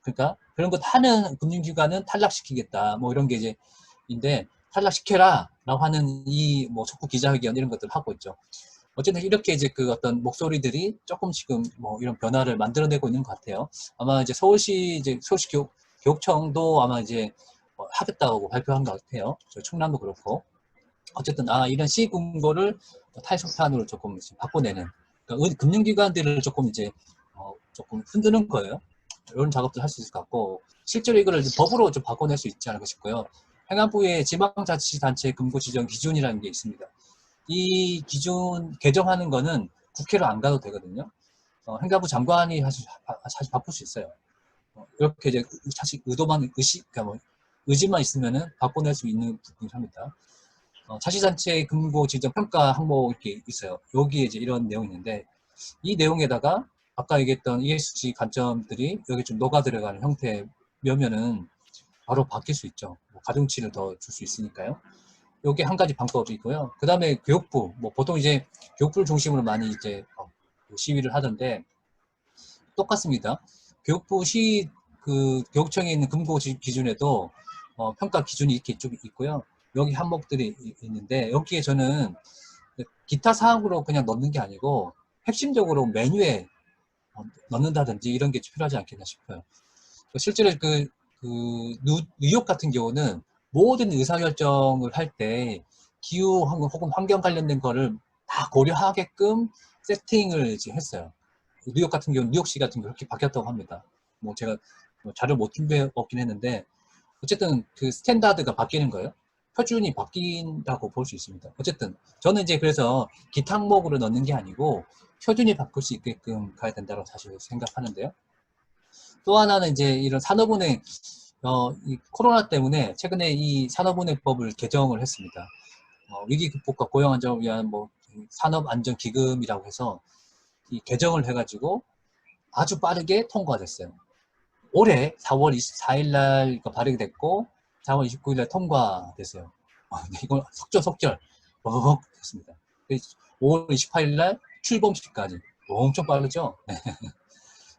그러니까 그런 것 하는 금융기관은 탈락시키겠다 뭐 이런 게 이제 인데 탈락시켜라 라고 하는 이 뭐 촉구 기자회견 이런 것들을 하고 있죠. 어쨌든 이렇게 이제 그 어떤 목소리들이 조금 지금 뭐 이런 변화를 만들어내고 있는 것 같아요. 아마 이제 서울시 교육청도 아마 이제 하겠다고 발표한 것 같아요. 저 충남도 그렇고. 어쨌든 이런 시군고를 탈석탄으로 조금 바꿔내는, 그러니까 금융기관들을 조금 이제 조금 흔드는 거예요. 이런 작업들 할 수 있을 것 같고 실제로 이거를 법으로 좀 바꿔낼 수 있지 않을까 싶고요. 행안부의 지방자치단체 금고 지정 기준이라는 게 있습니다. 이 기준 개정하는 거는 국회로 안 가도 되거든요. 행안부 장관이 사실 바꿀 수 있어요. 이렇게 이제 사실 그러니까 뭐 의지만 있으면은 바꿔낼 수 있는 부분입니다. 자치단체 금고 지정 평가 항목 이렇게 있어요. 여기에 이제 이런 내용이 있는데 이 내용에다가 아까 얘기했던 ESG 관점들이 여기 좀 녹아 들어가는 형태면은 바로 바뀔 수 있죠. 가중치를 더 줄 수 있으니까요. 요게 한 가지 방법이고요. 그 다음에 교육부, 뭐 보통 이제 교육부를 중심으로 많이 이제 시위를 하던데 똑같습니다. 교육부 교육청에 있는 금고 기준에도 평가 기준이 이렇게 쭉 있고요. 여기 항목들이 있는데 여기에 저는 기타 사항으로 그냥 넣는 게 아니고 핵심적으로 메뉴에 넣는다든지 이런 게 필요하지 않겠나 싶어요. 실제로 뉴욕 같은 경우는 모든 의사결정을 할 때 기후 혹은 환경 관련된 거를 다 고려하게끔 세팅을 이제 했어요. 뉴욕 같은 경우는 뉴욕시 같은 경우 그렇게 바뀌었다고 합니다. 뭐 제가 자료 못 준비해 없긴 했는데 어쨌든 그 스탠다드가 바뀌는 거예요. 표준이 바뀐다고 볼 수 있습니다. 어쨌든 저는 이제 그래서 기타 항목으로 넣는 게 아니고 표준이 바꿀 수 있게끔 가야 된다고 사실 생각하는데요. 또 하나는 이제 이런 산업은행, 이 코로나 때문에 최근에 이 산업은행법을 개정을 했습니다. 위기 극복과 고용 안정을 위한 뭐 산업안전기금이라고 해서 이 개정을 해가지고 아주 빠르게 통과됐어요. 올해 4월 24일 날 발의가 됐고 4월 29일 날 통과됐어요. 이건 속절 됐습니다. 5월 28일 날 출범식까지 엄청 빠르죠.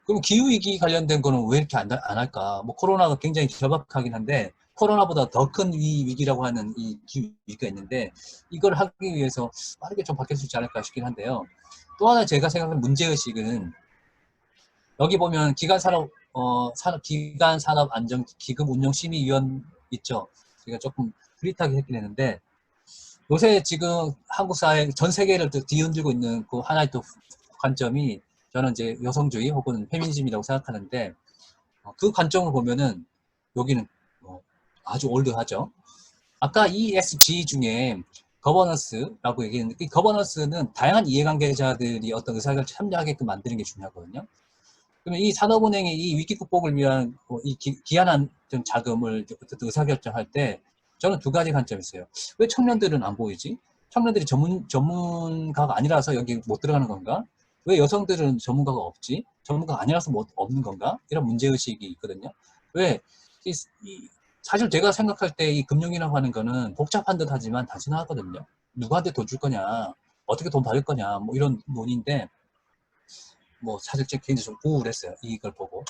그럼 기후위기 관련된 거는 왜 이렇게 안 할까? 뭐 코로나가 굉장히 절박하긴 한데 코로나보다 더 큰 위기라고 하는 이 기후위기가 있는데 이걸 하기 위해서 빠르게 좀 바뀔 수 있지 않을까 싶긴 한데요. 또 하나 제가 생각하는 문제의식은 여기 보면 기간산업안전기금 운영심의위원 있죠. 제가 조금 흐릿하게 했긴 했는데 요새 지금 한국 사회 전 세계를 뒤흔들고 있는 그 하나의 또 관점이 저는 이제 여성주의 혹은 페미니즘이라고 생각하는데 그 관점을 보면은 여기는 아주 올드하죠. 아까 ESG 중에 거버넌스라고 얘기했는데 이 거버넌스는 다양한 이해관계자들이 어떤 의사결정에 참여하게끔 만드는 게 중요하거든요. 그러면 이 산업은행이 이 위기 극복을 위한 이 기한한 자금을 어쨌든 의사결정할 때 저는 두 가지 관점이 있어요. 왜 청년들은 안 보이지? 청년들이 전문가가 아니라서 여기 못 들어가는 건가? 왜 여성들은 전문가가 없지? 전문가가 아니라서 뭐 없는 건가? 이런 문제의식이 있거든요. 왜? 이, 사실 제가 생각할 때 이 금융이라고 하는 거는 복잡한 듯 하지만 단순하거든요. 누구한테 돈 줄 거냐? 어떻게 돈 받을 거냐? 뭐 이런 논의인데, 뭐 사실 제가 굉장히 좀 우울했어요. 이걸 보고.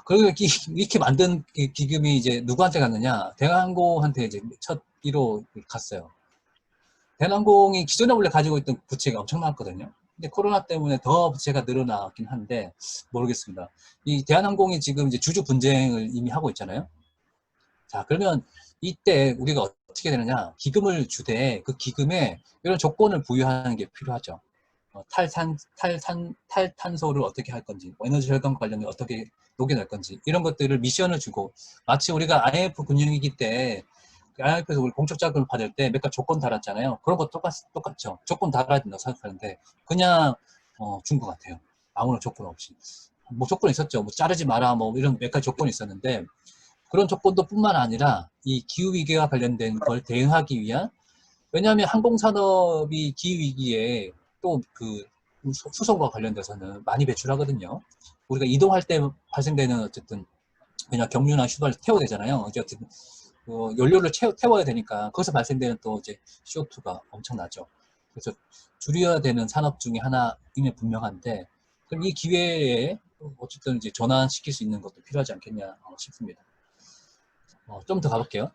그리고 이렇게 만든 기금이 이제 누구한테 갔느냐? 대한항공한테 이제 첫 1호 갔어요. 대한항공이 기존에 원래 가지고 있던 부채가 엄청났거든요. 근데 코로나 때문에 더 부채가 늘어나긴 한데 모르겠습니다. 이 대한항공이 지금 이제 주주 분쟁을 이미 하고 있잖아요. 자, 그러면 이때 우리가 어떻게 되느냐? 기금을 주되 그 기금에 이런 조건을 부여하는 게 필요하죠. 탈탄소를 어떻게 할 건지, 뭐 에너지 절감 관련을 어떻게 녹여낼 건지, 이런 것들을 미션을 주고, 마치 우리가 IMF 금융위기 때, IMF에서 우리 공적 자금을 받을 때 몇 가지 조건 달았잖아요. 그런 거 똑같죠. 조건 달아야 된다고 생각하는데, 그냥, 준 것 같아요. 아무런 조건 없이. 뭐 조건이 있었죠. 뭐 자르지 마라, 뭐 이런 몇 가지 조건이 있었는데, 그런 조건도 뿐만 아니라, 이 기후위기와 관련된 걸 대응하기 위한, 왜냐하면 항공산업이 기후위기에 또 그 수송과 관련돼서는 많이 배출하거든요. 우리가 이동할 때 발생되는 어쨌든 그냥 경유나 휴가를 태워야 되잖아요. 어쨌든 연료를 태워야 되니까 거기서 발생되는 또 이제 CO2가 엄청나죠. 그래서 줄여야 되는 산업 중에 하나임에 분명한데 그럼 이 기회에 어쨌든 이제 전환시킬 수 있는 것도 필요하지 않겠냐 싶습니다. 좀 더 가볼게요.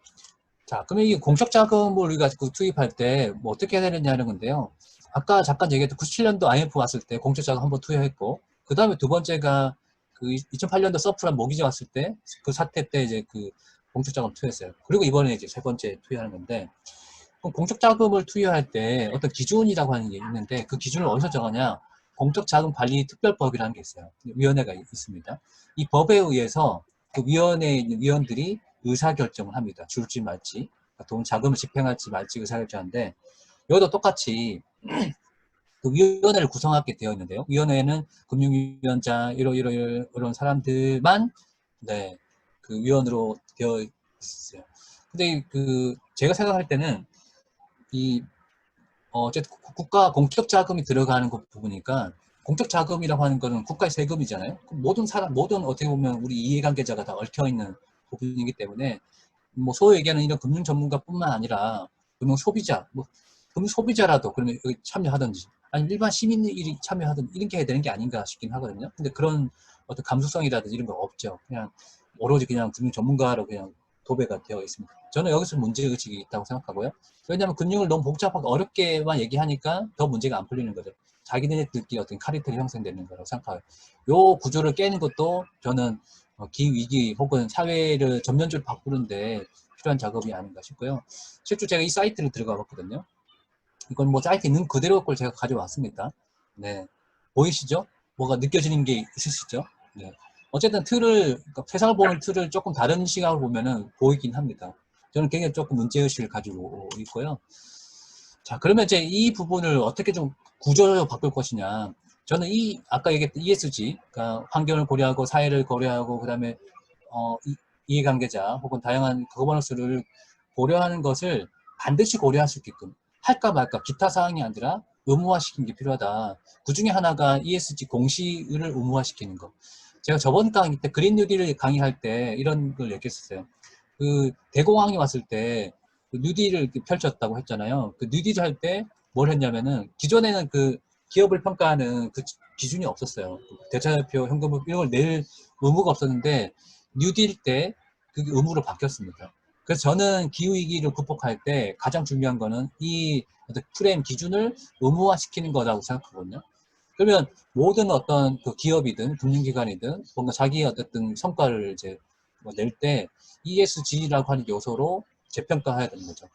자, 그러면 이 공적 자금을 우리가 그 투입할 때 뭐 어떻게 해야 되느냐는 건데요. 아까 잠깐 얘기했던 97년도 IMF 왔을 때 공적 자금 한번 투여했고, 그 다음에 두 번째가 그 2008년도 서프란 모기지 왔을 때, 그 사태 때 이제 그 공적 자금 투여했어요. 그리고 이번에 이제 세 번째 투여하는 건데, 그럼 공적 자금을 투여할 때 어떤 기준이라고 하는 게 있는데, 그 기준을 어디서 정하냐? 공적 자금 관리 특별법이라는 게 있어요. 위원회가 있습니다. 이 법에 의해서 그 위원회에 있는 위원들이 의사결정을 합니다. 줄지 말지, 돈 자금을 집행할지 말지 의사결정하는데 여기도 똑같이 그 위원회를 구성하게 되어 있는데요. 위원회에는 금융위원장 이런 사람들만 네, 그 위원으로 되어 있어요. 근데 그 제가 생각할 때는 이 어쨌든 국가 공적 자금이 들어가는 부분이니까 공적 자금이라고 하는 거는 국가의 세금이잖아요. 모든 어떻게 보면 우리 이해관계자가 다 얽혀 있는 부분이기 때문에 뭐 소위 얘기하는 이런 금융 전문가뿐만 아니라 금융 소비자, 뭐 금융 소비자라도 그러면 여기 참여하든지 아니면 일반 시민들이 참여하든 이렇게 해야 되는 게 아닌가 싶긴 하거든요. 근데 그런 어떤 감수성이라든지 이런 거 없죠. 그냥 오로지 그냥 금융 전문가로 그냥 도배가 되어 있습니다. 저는 여기서 문제의식이 있다고 생각하고요. 왜냐하면 금융을 너무 복잡하고 어렵게만 얘기하니까 더 문제가 안 풀리는 거죠. 자기네들끼리 어떤 카리텔이 형성되는 거라고 생각해요. 요 구조를 깨는 것도 저는 기후위기 혹은 사회를 전면적으로 바꾸는데 필요한 작업이 아닌가 싶고요. 실제 제가 이 사이트를 들어가 봤거든요. 이건 뭐 사이트 있는 그대로 걸 제가 가져왔습니다. 네. 보이시죠? 뭐가 느껴지는 게 있으시죠? 네. 어쨌든 그러니까 세상을 보는 틀을 조금 다른 시각으로 보면은 보이긴 합니다. 저는 굉장히 조금 문제의식을 가지고 있고요. 자, 그러면 이제 이 부분을 어떻게 좀 구조적으로 바꿀 것이냐. 저는 아까 얘기했던 ESG, 그러니까 환경을 고려하고 사회를 고려하고, 그 다음에, 이해관계자 혹은 다양한 거버넌스를 고려하는 것을 반드시 고려할 수 있게끔 할까 말까 기타 사항이 아니라 의무화시키는 게 필요하다. 그 중에 하나가 ESG 공시를 의무화시키는 거. 제가 저번 강의 때 그린 뉴딜을 강의할 때 이런 걸 얘기했었어요. 그 대공황이 왔을 때 그 뉴딜을 펼쳤다고 했잖아요. 그 뉴딜 할 때 뭘 했냐면은 기존에는 그 기업을 평가하는 그 기준이 없었어요. 대차대표, 현금흐름 이런 걸 낼 의무가 없었는데 뉴딜 때 그게 의무로 바뀌었습니다. 그래서 저는 기후위기를 극복할 때 가장 중요한 거는 이 프레임 기준을 의무화시키는 거라고 생각하거든요. 그러면 모든 어떤 그 기업이든 금융기관이든 뭔가 자기의 어쨌든 성과를 이제 낼 때 ESG라고 하는 요소로 재평가해야 되는 거죠.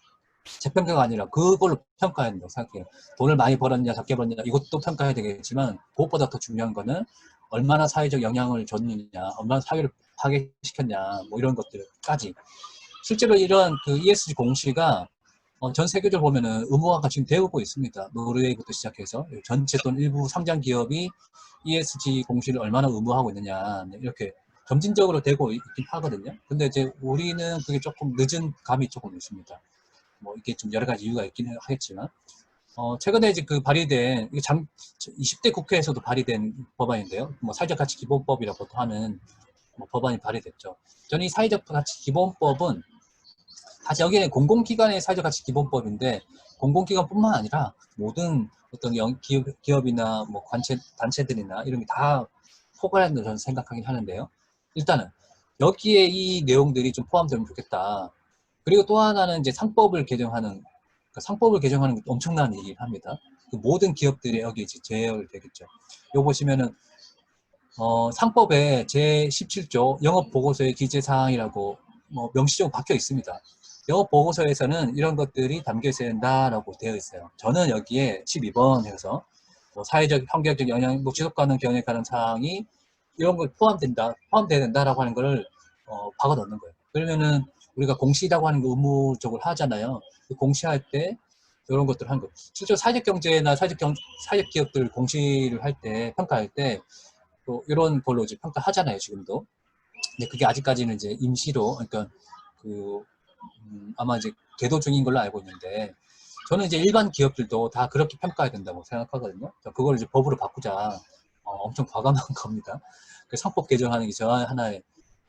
재평가가 아니라 그걸로 평가해야 된다고 생각해요. 돈을 많이 벌었냐, 적게 벌었냐, 이것도 평가해야 되겠지만, 그것보다 더 중요한 거는 얼마나 사회적 영향을 줬느냐, 얼마나 사회를 파괴시켰냐, 뭐 이런 것들까지. 실제로 이런 그 ESG 공시가 전 세계적으로 보면은 의무화가 지금 되고 있습니다. 노르웨이부터 시작해서 전체 또는 일부 상장 기업이 ESG 공시를 얼마나 의무화하고 있느냐 이렇게 점진적으로 되고 있긴 하거든요. 근데 이제 우리는 그게 조금 늦은 감이 조금 있습니다. 뭐 이게 좀 여러 가지 이유가 있기는 하겠지만 최근에 이제 그 발의된, 이게 20대 국회에서도 발의된 법안인데요. 뭐 사회적 가치 기본법이라고 하는 뭐 법안이 발의됐죠. 저는 이 사회적 가치 기본법은 사실 여기는 공공기관의 사회적 가치 기본법인데 공공기관뿐만 아니라 모든 어떤 기업이나 뭐 단체들이나 이런 게 다 포괄한다고 저는 생각하긴 하는데요. 일단은 여기에 이 내용들이 좀 포함되면 좋겠다. 그리고 또 하나는 이제 상법을 개정하는, 그러니까 상법을 개정하는 것도 엄청난 일이긴 합니다. 그 모든 기업들이 여기 이제 제어를 되겠죠. 요 보시면은 상법에 제17조 영업보고서의 기재사항이라고 뭐 명시적으로 박혀 있습니다. 영업보고서에서는 이런 것들이 담겨 있어야 된다라고 되어 있어요. 저는 여기에 12번 해서 뭐 사회적, 환경적 영향, 뭐 지속가능 경영에 관한 사항이 이런 걸 포함돼야 된다라고 하는 걸 박아 넣는 거예요. 그러면은 우리가 공시라고 하는 거 의무적으로 하잖아요. 그 공시할 때 이런 것들을 하는 거예요. 실제로 사회적 경제나 사회적 기업들 공시를 할 때, 평가할 때 또 이런 걸로 이제 평가하잖아요, 지금도. 근데 그게 아직까지는 이제 임시로, 그러니까 그 아마 이제 계도 중인 걸로 알고 있는데, 저는 이제 일반 기업들도 다 그렇게 평가해야 된다고 생각하거든요. 그걸 이제 법으로 바꾸자. 엄청 과감한 겁니다. 그 상법 개정하는 게 저 하나의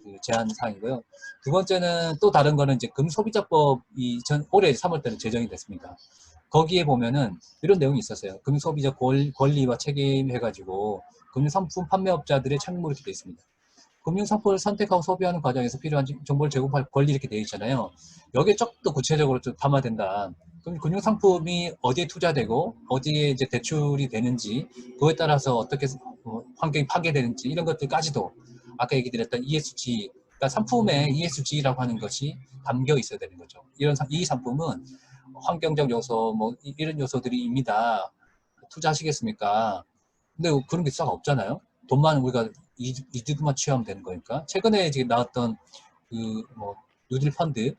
그 제안 사항이고요. 두 번째는 또 다른 거는 이제 금소비자법이 올해 3월 달에 제정이 됐습니다. 거기에 보면은 이런 내용이 있었어요. 금소비자 권리와 책임 해가지고 금융상품 판매업자들의 책무를 이렇게 되어 있습니다. 금융상품을 선택하고 소비하는 과정에서 필요한 정보를 제공할 권리 이렇게 되어 있잖아요. 여기에 조금 더 구체적으로 좀 담아된다. 그럼 금융상품이 어디에 투자되고 어디에 이제 대출이 되는지 그거에 따라서 어떻게 환경이 파괴되는지 이런 것들까지도 아까 얘기 드렸던 ESG, 그러니까 상품에 ESG라고 하는 것이 담겨 있어야 되는 거죠. 이 상품은 환경적 요소 뭐 이런 요소들이 이미 다 투자하시겠습니까? 근데 그런 게 싹 없잖아요. 돈만 우리가 이득만 취하면 되는 거니까. 최근에 지금 나왔던 그 뭐 뉴딜 펀드,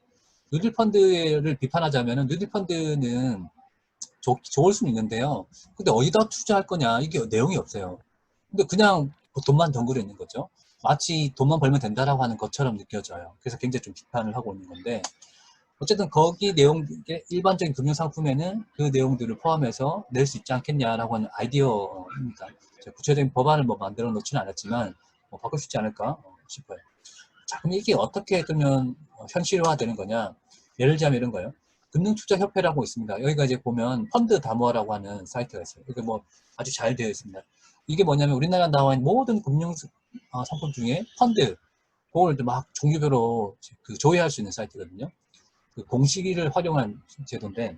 뉴딜 펀드를 비판하자면은 뉴딜 펀드는 좋을 수는 있는데요. 근데 어디다 투자할 거냐 이게 내용이 없어요. 근데 그냥 돈만 덩그려 있는 거죠. 마치 돈만 벌면 된다라고 하는 것처럼 느껴져요. 그래서 굉장히 좀 비판을 하고 있는 건데 어쨌든 거기 내용, 일반적인 금융상품에는 그 내용들을 포함해서 낼 수 있지 않겠냐라고 하는 아이디어입니다. 구체적인 법안을 뭐 만들어 놓지는 않았지만 바꿀 수 있지 않을까 싶어요. 자, 그럼 이게 어떻게 그러면 현실화 되는 거냐? 예를 들자면 이런 거예요. 금융투자협회라고 있습니다. 여기가 이제 보면 펀드 다모아라고 하는 사이트가 있어요. 이게 뭐 아주 잘 되어 있습니다. 이게 뭐냐면 우리나라 나와 있는 모든 금융 상품 중에 펀드, 그걸 막 종류별로 그 조회할 수 있는 사이트거든요. 그 공시기를 활용한 제도인데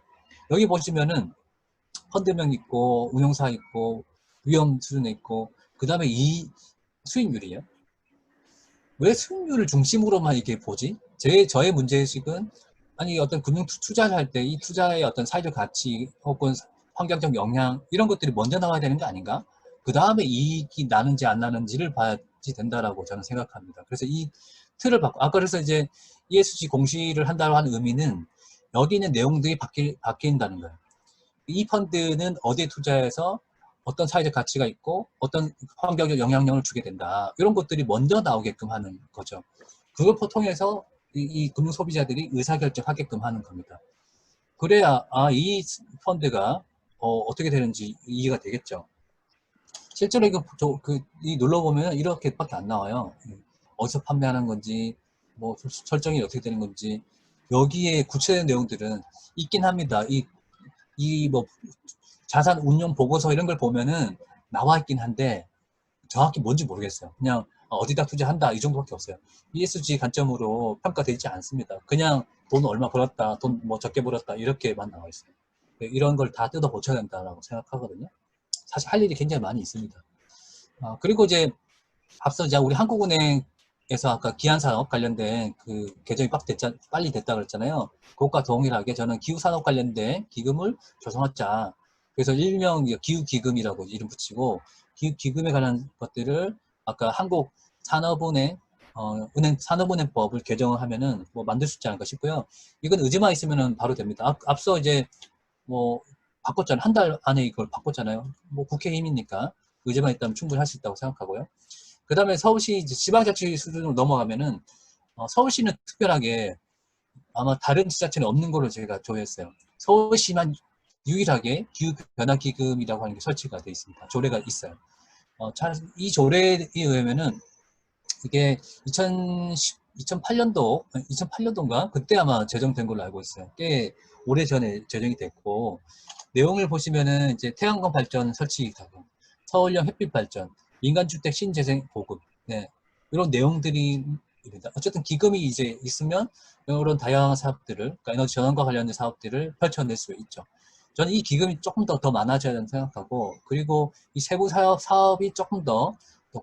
여기 보시면은 펀드명 있고 운용사 있고 위험 수준에 있고 그 다음에 이 수익률이에요. 왜 수익률을 중심으로만 이렇게 보지? 저의 문제의식은 아니 어떤 금융 투자를 할 때 이 투자의 어떤 사회적 가치 혹은 환경적 영향 이런 것들이 먼저 나와야 되는 거 아닌가? 그 다음에 이익이 나는지 안 나는지를 봐야지 된다라고 저는 생각합니다. 그래서 이 틀을 바꿔 아까 그래서 이제 ESG 공시를 한다고 하는 의미는 여기 있는 내용들이 바뀐다는 거예요. 이 펀드는 어디에 투자해서 어떤 사회적 가치가 있고 어떤 환경적 영향력을 주게 된다. 이런 것들이 먼저 나오게끔 하는 거죠. 그걸 통해서 이 금융 소비자들이 의사결정하게끔 하는 겁니다. 그래야 이 펀드가 어떻게 되는지 이해가 되겠죠. 실제로 이거 이 눌러보면 이렇게밖에 안 나와요. 어디서 판매하는 건지 뭐 설정이 어떻게 되는 건지 여기에 구체적인 내용들은 있긴 합니다. 이 뭐 자산 운용 보고서 이런 걸 보면은 나와 있긴 한데 정확히 뭔지 모르겠어요. 그냥 어디다 투자한다 이 정도밖에 없어요. ESG 관점으로 평가되지 않습니다. 그냥 돈 얼마 벌었다, 돈 뭐 적게 벌었다 이렇게만 나와 있어요. 이런 걸 다 뜯어 고쳐야 된다라고 생각하거든요. 사실 할 일이 굉장히 많이 있습니다. 그리고 이제 앞서 이제 우리 한국은행에서 아까 기한산업 관련된 그 개정이 빨리 됐다 그랬잖아요. 그것과 동일하게 저는 기후산업 관련된 기금을 조성하자. 그래서 일명 기후기금이라고 이름 붙이고 기후기금에 관한 것들을 아까 한국산업은행 은행 산업은행법을 개정을 하면은 뭐 만들 수 있지 않을까 싶고요. 이건 의지만 있으면은 바로 됩니다. 앞서 이제 뭐 바꿨잖아요. 한 달 안에 이걸 바꿨잖아요. 뭐 국회 힘이니까 의지만 있다면 충분히 할 수 있다고 생각하고요. 그 다음에 서울시 이제 지방자치 수준으로 넘어가면은 서울시는 특별하게 아마 다른 지자체는 없는 걸로 제가 조회했어요. 서울시만 유일하게 기후변화기금이라고 하는 게 설치가 되어 있습니다. 조례가 있어요. 이 조례에 의하면은 이게 2008년도인가? 그때 아마 제정된 걸로 알고 있어요. 꽤 오래전에 제정이 됐고, 내용을 보시면은 이제 태양광 발전 설치 가금, 서울형 햇빛 발전, 민간주택 신재생 보급, 네, 이런 내용들이 입니다. 어쨌든 기금이 이제 있으면 이런 다양한 사업들을, 그러니까 에너지 전환과 관련된 사업들을 펼쳐낼 수 있죠. 저는 이 기금이 조금 더 많아져야 된다고 생각하고, 그리고 이 세부 사업이 조금 더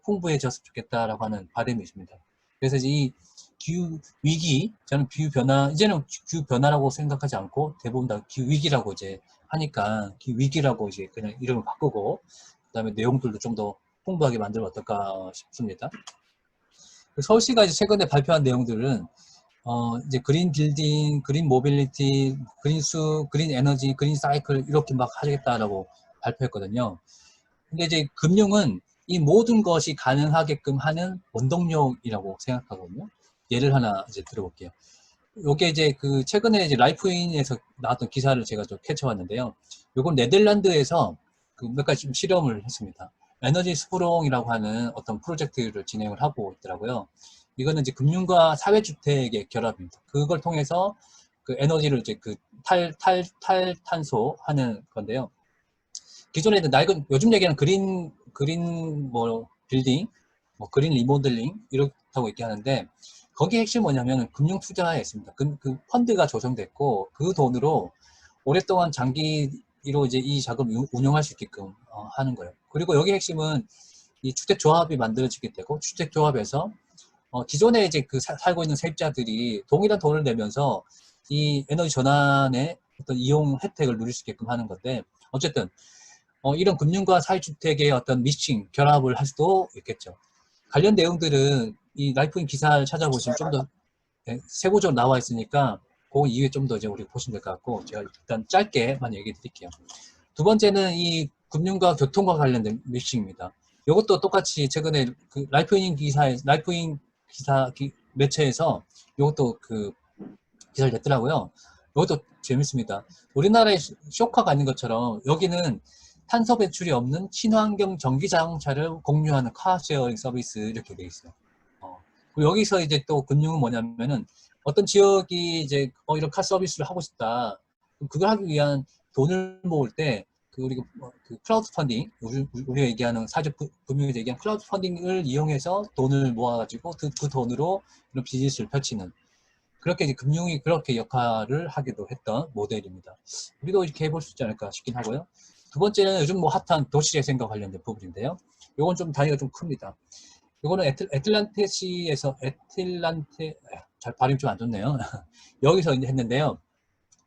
풍부해졌으면 좋겠다라고 하는 바람이 있습니다. 그래서 이 기후 위기, 저는 기후 변화, 이제는 기후 변화라고 생각하지 않고 대부분 다 기후 위기라고 이제 하니까 기후 위기라고 이제 그냥 이름을 바꾸고 그다음에 내용들도 좀 더 풍부하게 만들면 어떨까 싶습니다. 서울시가 이제 최근에 발표한 내용들은 이제 그린 빌딩, 그린 모빌리티, 그린 수, 그린 에너지, 그린 사이클 이렇게 막 하겠다라고 발표했거든요. 근데 이제 금융은 이 모든 것이 가능하게끔 하는 원동력이라고 생각하거든요. 예를 하나 이제 들어볼게요. 요게 이제 그 최근에 이제 라이프인에서 나왔던 기사를 제가 좀 캐쳐왔는데요. 요건 네덜란드에서 그 몇 가지 좀 실험을 했습니다. 에너지 스프롱이라고 하는 어떤 프로젝트를 진행을 하고 있더라고요. 이거는 이제 금융과 사회주택의 결합입니다. 그걸 통해서 그 에너지를 이제 그 탈탄소 하는 건데요. 기존에는 낡은 요즘 얘기하는 그린 뭐 빌딩, 뭐 그린 리모델링 이렇다고 얘기하는데 거기 핵심 뭐냐면 금융 투자에 있습니다. 그 펀드가 조성됐고 그 돈으로 오랫동안 장기로 이제 이 자금을 운영할 수 있게끔 하는 거예요. 그리고 여기 핵심은 이 주택조합이 만들어지게 되고 주택조합에서 기존에 이제 그 살고 있는 세입자들이 동일한 돈을 내면서 이 에너지 전환의 어떤 이용 혜택을 누릴 수 있게끔 하는 건데 어쨌든 이런 금융과 사회주택의 어떤 미싱, 결합을 할 수도 있겠죠. 관련 내용들은 이 라이프인 기사를 찾아보시면 좀 더 세부적으로 나와 있으니까 그 이후에 좀 더 이제 우리 보시면 될 것 같고 제가 일단 짧게만 얘기해 드릴게요. 두 번째는 이 금융과 교통과 관련된 미싱입니다. 이것도 똑같이 최근에 그 라이프인 매체에서 이것도 그 기사를 냈더라고요. 이것도 재밌습니다. 우리나라에 쇼카가 있는 것처럼 여기는 탄소 배출이 없는 친환경 전기 자동차를 공유하는 카쉐어링 서비스 이렇게 돼 있어요. 그리고 여기서 이제 또 금융은 뭐냐면은 어떤 지역이 이제 이런 카 서비스를 하고 싶다. 그걸 하기 위한 돈을 모을 때 그 우리가 그 크라우드 펀딩 우리가 얘기하는 사회적 금융에서 얘기하는 크라우드 펀딩을 이용해서 돈을 모아가지고 그 돈으로 이런 비즈니스를 펼치는 그렇게 이제 금융이 그렇게 역할을 하기도 했던 모델입니다. 우리도 이렇게 해볼 수 있지 않을까 싶긴 하고요. 두 번째는 요즘 뭐 핫한 도시재생과 관련된 부분인데요. 요건 좀 단위가 좀 큽니다. 요거는 잘 발음이 좀 안 좋네요. 여기서 이제 했는데요.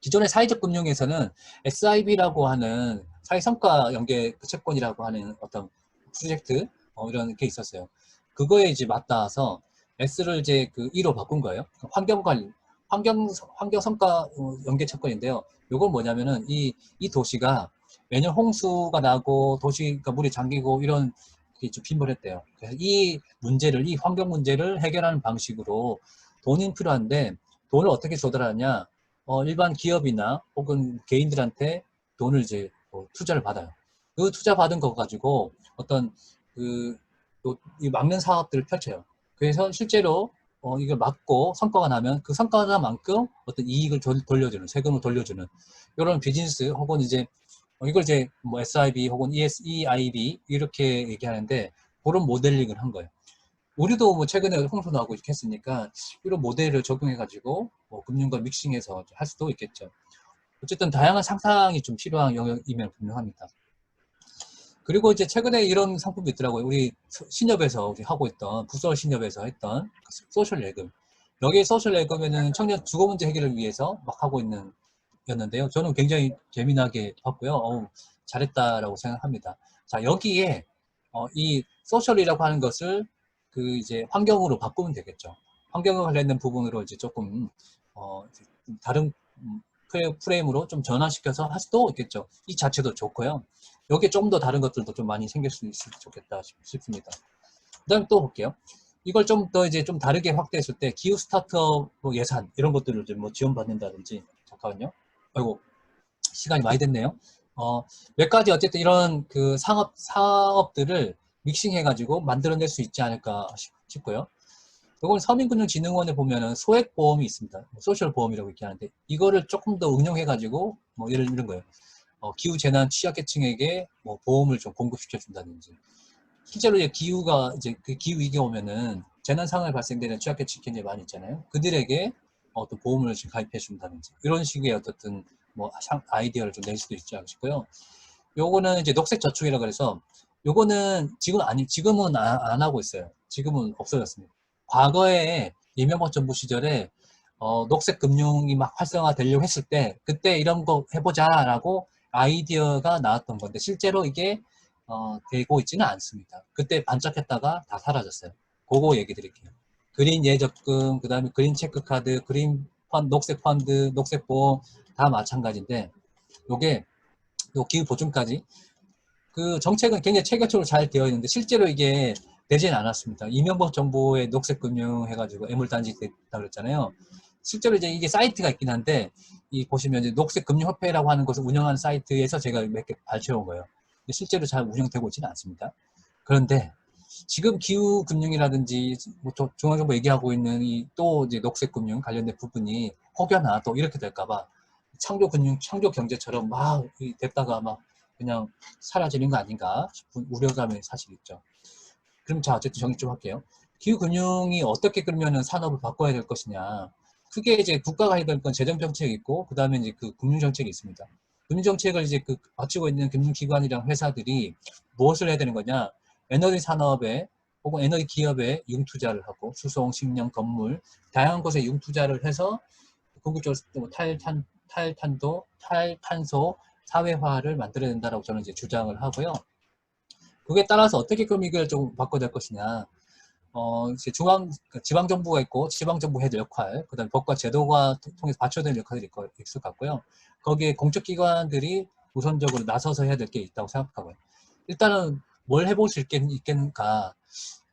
기존의 사회적 금융에서는 SIB라고 하는 사회성과 연계 채권이라고 하는 어떤 프로젝트 이런 게 있었어요. 그거에 이제 맞닿아서 S를 이제 그 E로 바꾼 거예요. 환경 관리, 환경 성과 연계 채권인데요. 요건 뭐냐면은 이 도시가 매년 홍수가 나고 도시가 물이 잠기고 이런 게 좀 빈번했대요. 그래서 이 환경 문제를 해결하는 방식으로 돈이 필요한데 돈을 어떻게 조달하냐? 일반 기업이나 혹은 개인들한테 돈을 이제 투자를 받아요. 그 투자 받은 거 가지고 어떤 그, 이 막는 사업들을 펼쳐요. 그래서 실제로 이걸 막고 성과가 나면 그 성과만큼 어떤 이익을 돌려주는, 세금을 돌려주는 이런 비즈니스 혹은 이제 이걸 이제 뭐 SIB 혹은 EIB 이렇게 얘기하는데 그런 모델링을 한 거예요. 우리도 뭐 최근에 홍수 나고 이렇게 했으니까 이런 모델을 적용해가지고 뭐 금융과 믹싱해서 할 수도 있겠죠. 어쨌든 다양한 상상이 좀 필요한 영역이면 분명합니다. 그리고 이제 최근에 이런 상품도 있더라고요. 우리 신협에서 우리 하고 있던 북서울 신협에서 했던 소셜 예금. 여기에 소셜 예금에는 청년 주거 문제 해결을 위해서 막 하고 있는 였는데요. 저는 굉장히 재미나게 봤고요. 잘했다라고 생각합니다. 자, 여기에 이 소셜이라고 하는 것을 그 이제 환경으로 바꾸면 되겠죠. 환경과 관련된 부분으로 이제 조금 다른 프레임으로 좀 전환시켜서 할 수도 있겠죠. 이 자체도 좋고요. 여기에 좀 더 다른 것들도 좀 많이 생길 수 있으면 좋겠다 싶습니다. 그 다음에 또 볼게요. 이걸 좀 더 이제 좀 다르게 확대했을 때 기후 스타트업 예산 이런 것들을 좀 뭐 지원받는다든지 잠깐만요. 아이고 시간이 많이 됐네요. 몇 가지 어쨌든 이런 그 사업들을 믹싱해가지고 만들어낼 수 있지 않을까 싶고요. 이건 서민금융진흥원에 보면은 소액보험이 있습니다. 소셜보험이라고 이렇게 하는데 이거를 조금 더 응용해가지고 뭐 예를 이런 거예요. 기후재난 취약계층에게 뭐 보험을 좀 공급시켜 준다든지. 실제로 이제 이제 그 기후 위기가 오면은 재난 상황이 발생되는 취약계층이 굉장히 많이 있잖아요. 그들에게 어떤 보험을 지금 가입해 준다든지 이런 식의 어떤 뭐 아이디어를 좀 낼 수도 있지 않을까 싶고요. 요거는 이제 녹색 저축이라 그래서 요거는 지금은 안 하고 있어요. 지금은 없어졌습니다. 과거에 이명박 정부 시절에 녹색 금융이 막 활성화되려고 했을 때 그때 이런 거 해보자라고 아이디어가 나왔던 건데 실제로 이게 되고 있지는 않습니다. 그때 반짝했다가 다 사라졌어요. 그거 얘기 드릴게요. 그린 예적금, 그 다음에 그린 체크카드, 그린 펀드, 녹색 펀드, 녹색 보험 다 마찬가지인데 요게 요 기후 보증까지 그 정책은 굉장히 체계적으로 잘 되어 있는데 실제로 이게 되지는 않았습니다. 이명박 정부의 녹색금융 해가지고 애물단지 됐다 그랬잖아요. 실제로 이제 이게 사이트가 있긴 한데 이 보시면 이제 녹색금융협회라고 하는 것을 운영하는 사이트에서 제가 몇 개 발췌해 온 거예요. 근데 실제로 잘 운영되고 있지는 않습니다. 그런데 지금 기후금융이라든지 뭐 중앙정부 얘기하고 있는 이 또 이제 녹색금융 관련된 부분이 혹여나 또 이렇게 될까봐 창조금융, 창조경제처럼 막 됐다가 막 그냥 사라지는 거 아닌가 싶은 우려감이 사실 있죠. 그럼 자, 어쨌든 정리 좀 할게요. 기후금융이 어떻게 그러면은 산업을 바꿔야 될 것이냐. 크게 이제 국가가 해야 될 건 재정정책이 있고, 그 다음에 이제 그 금융정책이 있습니다. 금융정책을 이제 그 갖추고 있는 금융기관이랑 회사들이 무엇을 해야 되는 거냐. 에너지 산업에 혹은 에너지 기업에 융투자를 하고, 수송, 식량, 건물, 다양한 곳에 융투자를 해서 궁극적으로 탈탄소 사회화를 만들어야 된다고 저는 이제 주장을 하고요. 그에 따라서 어떻게 그럼 이걸 좀 바꿔야 될 것이냐. 이제 지방정부가 있고, 지방정부 해야 될 역할, 그 다음에 법과 제도가 통해서 받쳐야 될 역할이 있을 것 같고요. 거기에 공적기관들이 우선적으로 나서서 해야 될 게 있다고 생각하고요. 일단은 뭘 해볼 수 있겠는가.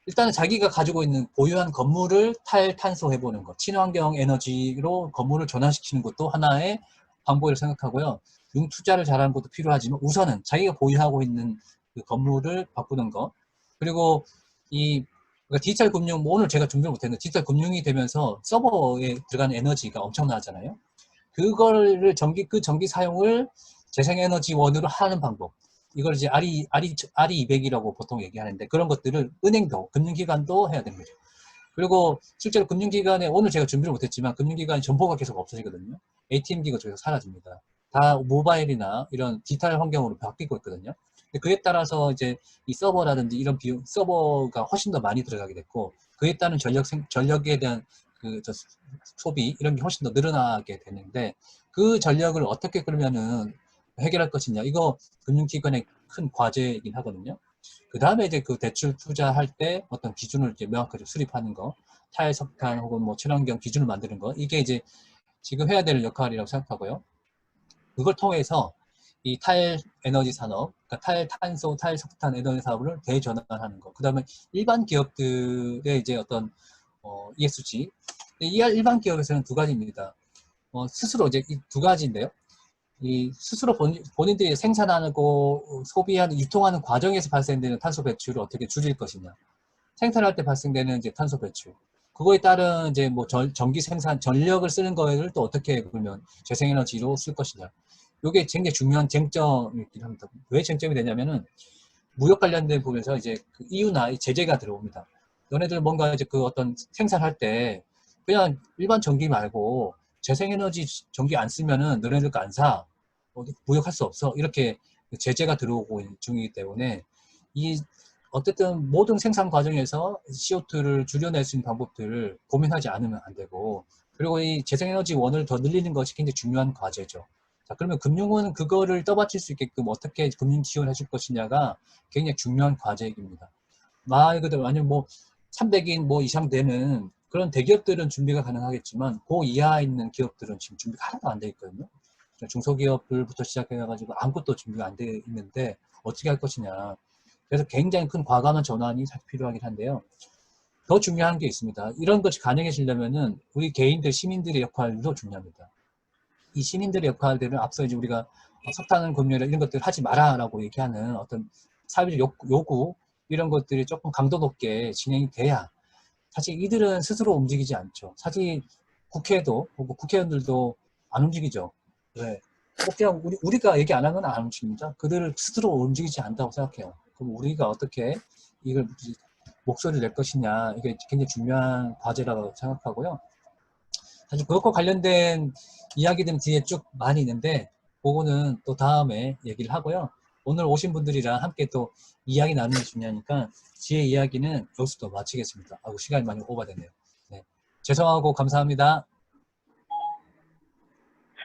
일단은 자기가 가지고 있는 보유한 건물을 탈탄소 해보는 것, 친환경 에너지로 건물을 전환시키는 것도 하나의 방법이라고 생각하고요. 융투자를 잘하는 것도 필요하지만 우선은 자기가 보유하고 있는 그 건물을 바꾸는 것. 그리고 그러니까 디지털 금융, 뭐 오늘 제가 준비를 못했는데 디지털 금융이 되면서 서버에 들어가는 에너지가 엄청나잖아요. 그 전기 사용을 재생에너지원으로 하는 방법. 이걸 이제 RE 200이라고 보통 얘기하는데 그런 것들을 은행도, 금융기관도 해야 됩니다. 그리고 실제로 금융기관에 오늘 제가 준비를 못했지만 금융기관의 정보가 계속 없어지거든요. ATM기가 계속 사라집니다. 다 모바일이나 이런 디지털 환경으로 바뀌고 있거든요. 그에 따라서 이제 이 서버라든지 이런 비용, 서버가 훨씬 더 많이 들어가게 됐고 그에 따른 전력에 대한 소비 이런 게 훨씬 더 늘어나게 되는데 그 전력을 어떻게 그러면은 해결할 것이냐 이거 금융기관의 큰 과제이긴 하거든요. 그 다음에 이제 그 대출 투자할 때 어떤 기준을 이렇게 명확하게 수립하는 거, 탈석탄 혹은 뭐 친환경 기준을 만드는 거, 이게 이제 지금 해야 될 역할이라고 생각하고요. 그걸 통해서 이 탈에너지 산업, 그러니까 탈탄소, 탈석탄 에너지 사업을 대전환하는 거. 그 다음에 일반 기업들의 이제 어떤 ESG. 이 일반 기업에서는 두 가지입니다. 스스로 이제 이 두 가지인데요. 이 스스로 본인들이 생산하고 소비하는 유통하는 과정에서 발생되는 탄소 배출을 어떻게 줄일 것이냐. 생산할 때 발생되는 이제 탄소 배출. 그거에 따른 이제 뭐 전기 생산 전력을 쓰는 거를 또 어떻게 그러면 재생에너지로 쓸 것이냐. 이게 굉장히 중요한 쟁점이긴 합니다. 왜 쟁점이 되냐면은 무역 관련된 부분에서 이제 그 EU나 제재가 들어옵니다. 너네들 뭔가 이제 그 어떤 생산할 때 그냥 일반 전기 말고 재생에너지 전기 안 쓰면은 너네들 거 안 사. 무역할 수 없어. 이렇게 제재가 들어오고 있는 중이기 때문에 이 어쨌든 모든 생산 과정에서 CO2를 줄여낼 수 있는 방법들을 고민하지 않으면 안 되고 그리고 이 재생에너지원을 더 늘리는 것이 굉장히 중요한 과제죠. 자, 그러면 금융은 그거를 떠받칠 수 있게끔 어떻게 금융 지원해 줄 것이냐가 굉장히 중요한 과제입니다. 말 그대로 아니면 뭐 300인 뭐 이상 되는 그런 대기업들은 준비가 가능하겠지만 그 이하에 있는 기업들은 지금 준비가 하나도 안 돼 있거든요. 중소기업들부터 시작해가지고 아무것도 준비가 안 돼 있는데 어떻게 할 것이냐. 그래서 굉장히 큰 과감한 전환이 사실 필요하긴 한데요. 더 중요한 게 있습니다. 이런 것이 가능해지려면은 우리 개인들, 시민들의 역할도 중요합니다. 이 시민들의 역할들을 앞서 이제 우리가 석탄 금융이나 이런 것들 하지 마라라고 얘기하는 어떤 사회적 요구 이런 것들이 조금 강도 높게 진행이 돼야 사실 이들은 스스로 움직이지 않죠. 사실 국회도 국회의원들도 안 움직이죠. 왜? 그냥 우리가 얘기 안 하면 안 움직입니다. 그들을 스스로 움직이지 않는다고 생각해요. 그럼 우리가 어떻게 이걸 목소리를 낼 것이냐 이게 굉장히 중요한 과제라고 생각하고요. 사실 그것과 관련된 이야기들은 뒤에 쭉 많이 있는데 그거는 또 다음에 얘기를 하고요. 오늘 오신 분들이랑 함께 또 이야기 나누는 게 중요하니까 제 이야기는 여기서 또 마치겠습니다. 아이고 시간이 많이 오버됐네요. 네. 죄송하고 감사합니다.